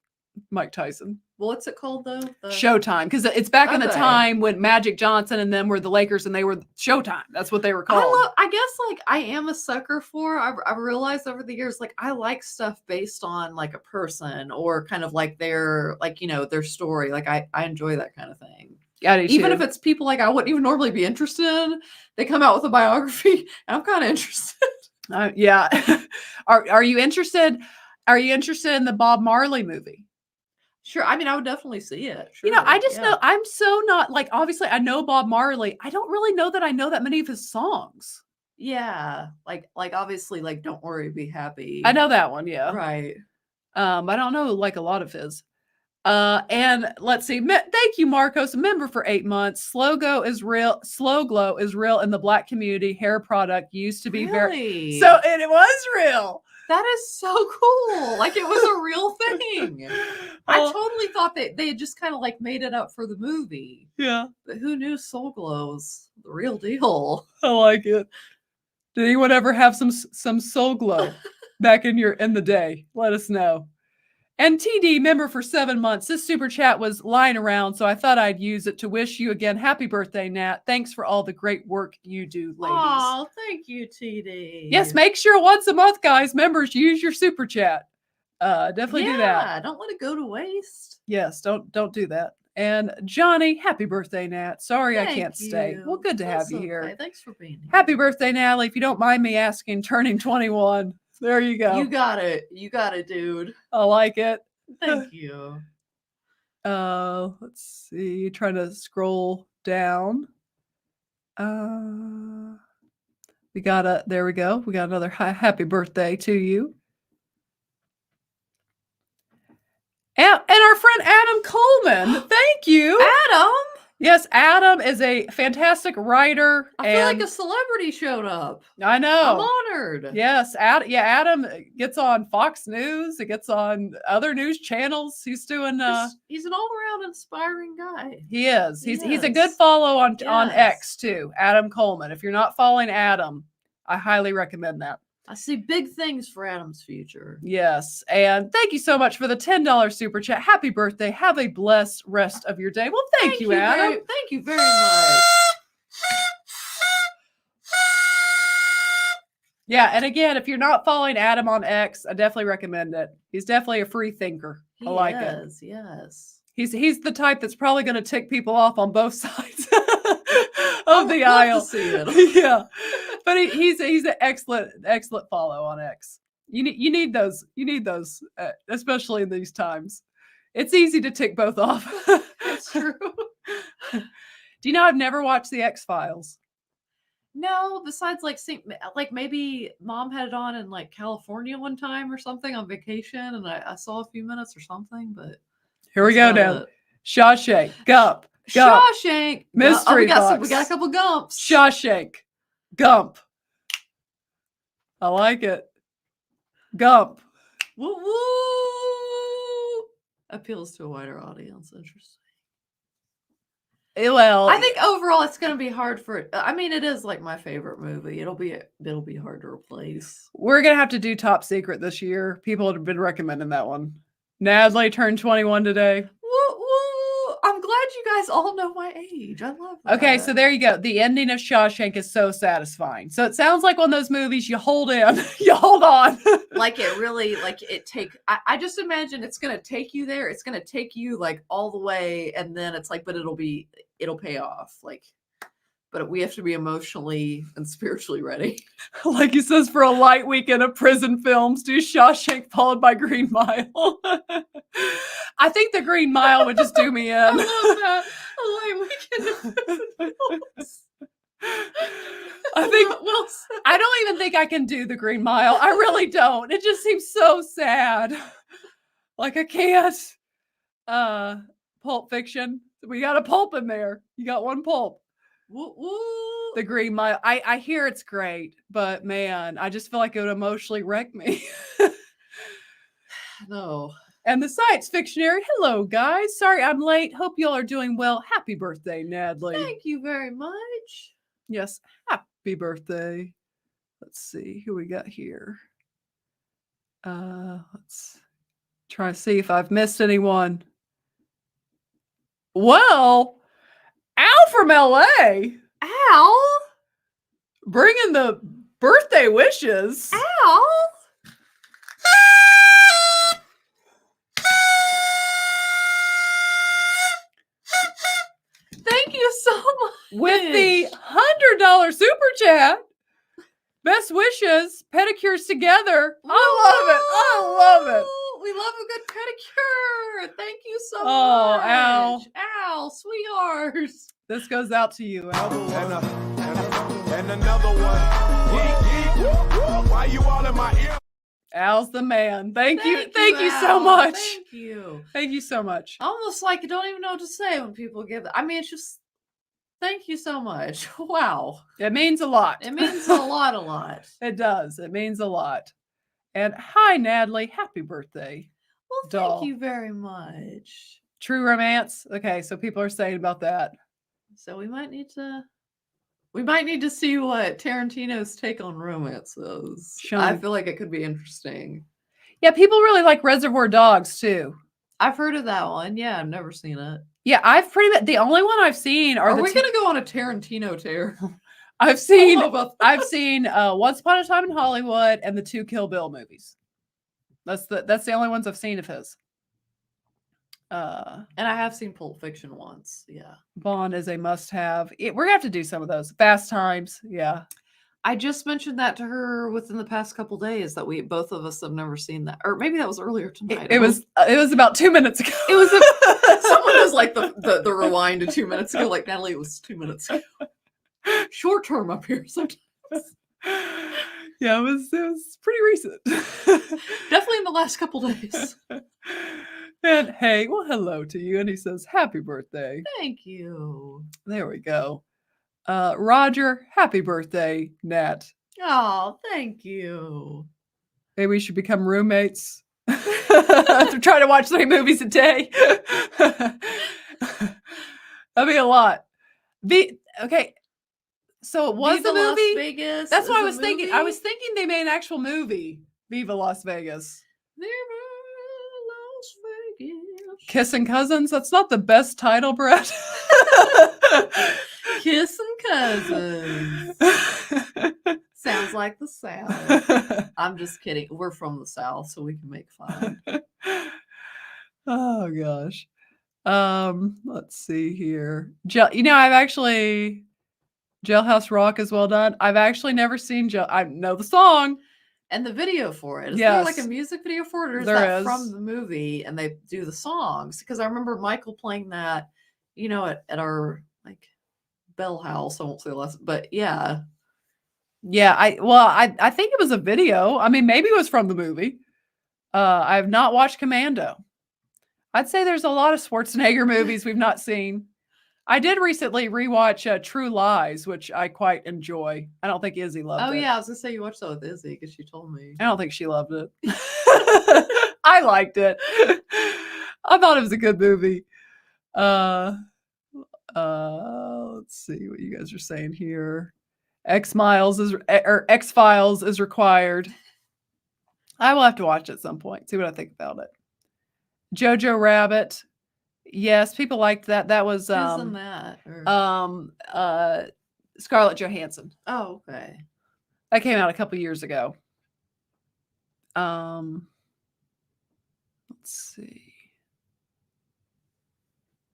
Mike Tyson. What's it called though? Showtime, because it's back in the Okay. time when Magic Johnson and them were the Lakers, and they were Showtime. That's what they were called. I guess like I am a sucker for. I've realized over the years, like I like stuff based on like a person or kind of like their like their story. Like I enjoy that kind of thing. I do Even too. if it's people like I wouldn't even normally be interested in, they come out with a biography, and I'm kind of interested. Yeah. Are you interested? Are you interested in the Bob Marley movie? Sure. I mean, I would definitely see it. Sure. I just know I'm so not like, obviously I know Bob Marley. I don't really know that I know that many of his songs. Yeah. Like obviously like Don't Worry, Be Happy. I know that one. Yeah. Right. I don't know like a lot of his. And let's see. Thank you, Marcos, a member for 8 months. Slow glow is real in the Black community. Hair product used to be Really? so, and it was real. That is so cool. Like it was a real thing. I totally thought they had just kind of like made it up for the movie. Yeah. But who knew Soul Glow's the real deal? I like it. Did anyone ever have some soul glow back in the day? Let us know. And TD, member for 7 months. This super chat was lying around, so I thought I'd use it to wish you again happy birthday, Nat. Thanks for all the great work you do, ladies. Oh, thank you, TD. Yes, make sure once a month, guys, members, use your super chat. Definitely do that. Yeah, don't let it go to waste. Yes, don't do that. And Johnny, happy birthday, Nat. Sorry I can't stay. Well, good to have you here. Thanks for being here. Happy birthday, Natalie. If you don't mind me asking, turning 21. There you go. You got it. You got it, dude. I like it. Thank you. Let's see. Trying to scroll down. There we go. We got another happy birthday to you. And our friend Adam Coleman. Thank you. Adam? Yes, Adam is a fantastic writer. I feel like a celebrity showed up. I know. I'm honored. Yes, Adam gets on Fox News. It gets on other news channels. He's doing. He's an all-around inspiring guy. He is. He's a good follow on X too. Adam Coleman. If you're not following Adam, I highly recommend that. I see big things for Adam's future. Yes. And thank you so much for the $10 super chat. Happy birthday. Have a blessed rest of your day. Well, thank you, Adam. Thank you very much. Yeah. And again, if you're not following Adam on X, I definitely recommend it. He's definitely a free thinker. I like it. Yes. He's the type that's probably going to tick people off on both sides I of would the love aisle. to see it. Yeah, but he's an excellent follow on X. You need those especially in these times. It's easy to tick both off. It's true. Do you know I've never watched the X-Files? No, besides like maybe mom had it on in like California one time or something on vacation, and I saw a few minutes or something. But Here we that's go about now. it. Shawshank, Gump, Shawshank, Mystery we got Box. a couple Gumps. Shawshank, Gump. I like it. Gump. Woo woo. Appeals to a wider audience. Interesting. Well, I think overall it's going to be hard for it. I mean, it is like my favorite movie. It'll be hard to replace. we're gonna have to do Top Secret this year. People have been recommending that one. Natalie turned 21 today. Woo woo. I'm glad you guys all know my age. I love that. Okay, so there you go. The ending of Shawshank is so satisfying. So it sounds like one of those movies you hold in, you hold on. like it really I just imagine it's gonna take you there. It's gonna take you like all the way, and then it's like, but it'll pay off. Like, but we have to be emotionally and spiritually ready. Like he says, for a light weekend of prison films, do Shawshank followed by Green Mile. I think the Green Mile would just do me in. I love that. A light weekend of prison films. I think well, I don't even think I can do the Green Mile. I really don't. It just seems so sad. Like I can't. Pulp Fiction. We got a pulp in there. You got one pulp. woo, woo. The Green Mile. I hear it's great, but man, I just feel like it would emotionally wreck me. No. And the science fictionary. Hello, guys. Sorry I'm late. Hope y'all are doing well. Happy birthday, Natalie. Thank you very much. Yes, happy birthday. Let's see who we got here. Let's try to see if I've missed anyone. Well, Al from LA Al. bringing the birthday wishes. Al. Thank you so much. With the $100 super chat. Best wishes, pedicures together. I love it. We love a good pedicure. Thank you so Oh, much. Al. Al, sweethearts. This goes out to you, Al. And another one. Why you all in my ear? Al's the man. Thank you so Al. much. Thank you. Thank you so much. Almost like I don't even know what to say when people give it. I mean, it's just thank you so much. Wow. It means a lot. It means a lot. It does. It means a lot. And hi, Natalie. Happy birthday. Well, Doll. thank you very much. True romance. Okay, so people are saying about that. So we might need to see what Tarantino's take on romance is. Sean. I feel like it could be interesting. Yeah, people really like Reservoir Dogs too. I've heard of that one. Yeah, I've never seen it. Yeah, I've pretty much the only one I've seen are Are the we gonna go on a Tarantino tear? I've seen I don't know about I've seen Once Upon a Time in Hollywood and the 2 Kill Bill movies. That's the only ones I've seen of his. And I have seen Pulp Fiction once. Yeah. Bond is a must-have. We're gonna have to do some of those. Fast Times, yeah. I just mentioned that to her within the past couple days that we both of us have never seen that, or maybe that was earlier tonight. It was about 2 minutes ago. It was someone was like the rewind to 2 minutes ago. Like, Natalie, it was 2 minutes ago. Short term up here sometimes. Yeah, it was pretty recent. Definitely in the last couple days. And hey, well, hello to you. And he says, happy birthday. Thank you. There we go. Roger, happy birthday, Nat. Oh, thank you. Maybe we should become roommates. To try to watch 3 movies a day. That'd be a lot. Okay. So it was Viva the movie. Las Vegas. That's what is I a was thinking. movie? I was thinking they made an actual movie. Viva Las Vegas. Viva Las Vegas. Kissing Cousins. That's not the best title, Brett. Kissing Cousins. Sounds like the South. I'm just kidding. We're from the South, so we can make fun. Oh gosh. Let's see here. I've actually Jailhouse Rock is well done. I've actually never seen I know the song. And the video for it. Is there like a Yes. music video for it, or is There that is. from the movie and they do the songs? Because I remember Michael playing that, at our like Bell House. I won't say less, but yeah. Yeah, I think it was a video. I mean, maybe it was from the movie. I have not watched Commando. I'd say there's a lot of Schwarzenegger movies we've not seen. I did recently rewatch True Lies, which I quite enjoy. I don't think Izzy loved it. Oh yeah, I was gonna say you watched that with Izzy because she told me. I don't think she loved it. I liked it. I thought it was a good movie. Let's see what you guys are saying here. X-Files is required. I will have to watch it at some point. See what I think about it. Jojo Rabbit. Yes, people liked that. That was Who's in that? Or... Scarlett Johansson. Oh, okay. That came out a couple years ago. Let's see.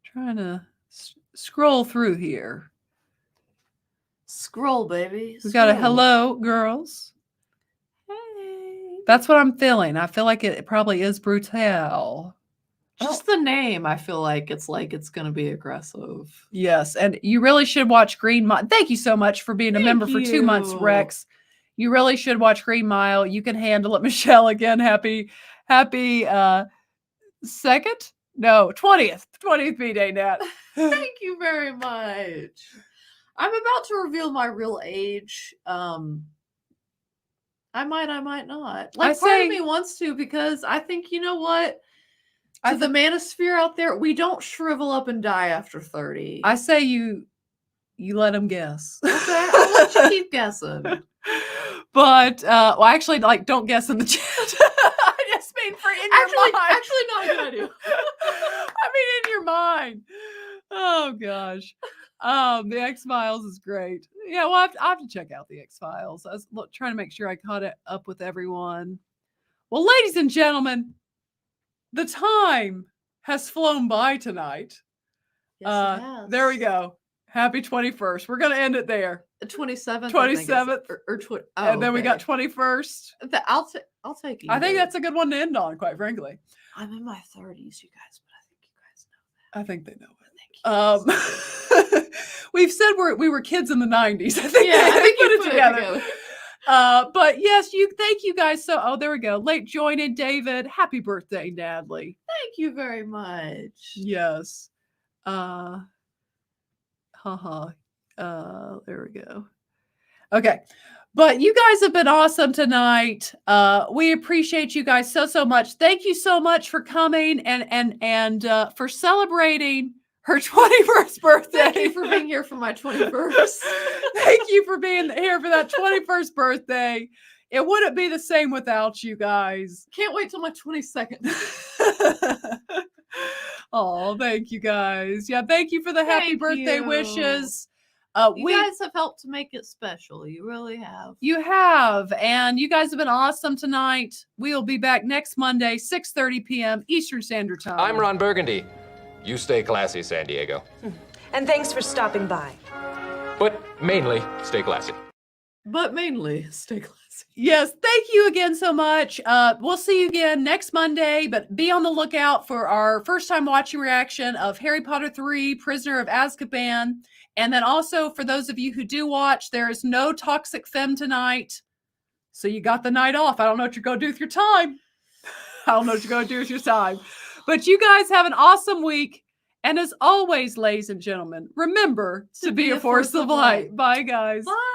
Trying to scroll through here. Scroll, baby. We got a hello, girls. Hey. That's what I'm feeling. I feel like it probably is brutal. Just the name, I feel like it's going to be aggressive. Yes, and you really should watch Green Mile. Thank you so much for being a member for 2 months, Rex. You really should watch Green Mile. You can handle it, Michelle. Again, happy 20th B-Day, Nat. Thank you very much. I'm about to reveal my real age. I might not. Like, part of me wants to, because I think, you know what? To the manosphere out there, we don't shrivel up and die after 30. I say you let them guess. Okay, I'll let you keep guessing. But actually, like, don't guess in the chat. I just mean for in your mind. Actually, not a good idea. I mean, in your mind. Oh gosh. The X-Files is great. Yeah, well, I have to check out the X-Files. I was trying to make sure I caught it up with everyone. Well, ladies and gentlemen, the time has flown by tonight. Yes, it has. There we go. Happy 21st. We're going to end it there. The 27th. 27th. And then we got 21st. I'll take it. I think that's a good one to end on, quite frankly. I'm in my 30s, you guys, but I think you guys know that. I think they know it. We've said we were kids in the 90s. I think they put it together. But yes, thank you guys. There we go. Late joining, David. Happy birthday, Natalie. Thank you very much. Yes. There we go. Okay. But you guys have been awesome tonight. We appreciate you guys so much. Thank you so much for coming and for celebrating her 21st birthday. Thank you for being here for my 21st. Thank you for being here for that 21st birthday. It wouldn't be the same without you guys. Can't wait till my 22nd. Oh, thank you guys. Yeah, thank you for the happy birthday wishes. You guys have helped to make it special. You really have. You have. And you guys have been awesome tonight. We'll be back next Monday, 6:30 p.m. Eastern Standard Time. I'm Ron Burgundy. You stay classy, San Diego. And thanks for stopping by. But mainly, stay classy. But mainly, stay classy. Yes, thank you again so much. We'll see you again next Monday, but be on the lookout for our first time watching reaction of Harry Potter 3, Prisoner of Azkaban. And then also, for those of you who do watch, there is no Toxic Femme tonight. So you got the night off. I don't know what you're going to do with your time. But you guys have an awesome week. And as always, ladies and gentlemen, remember to be a force of light. Bye, guys. Bye.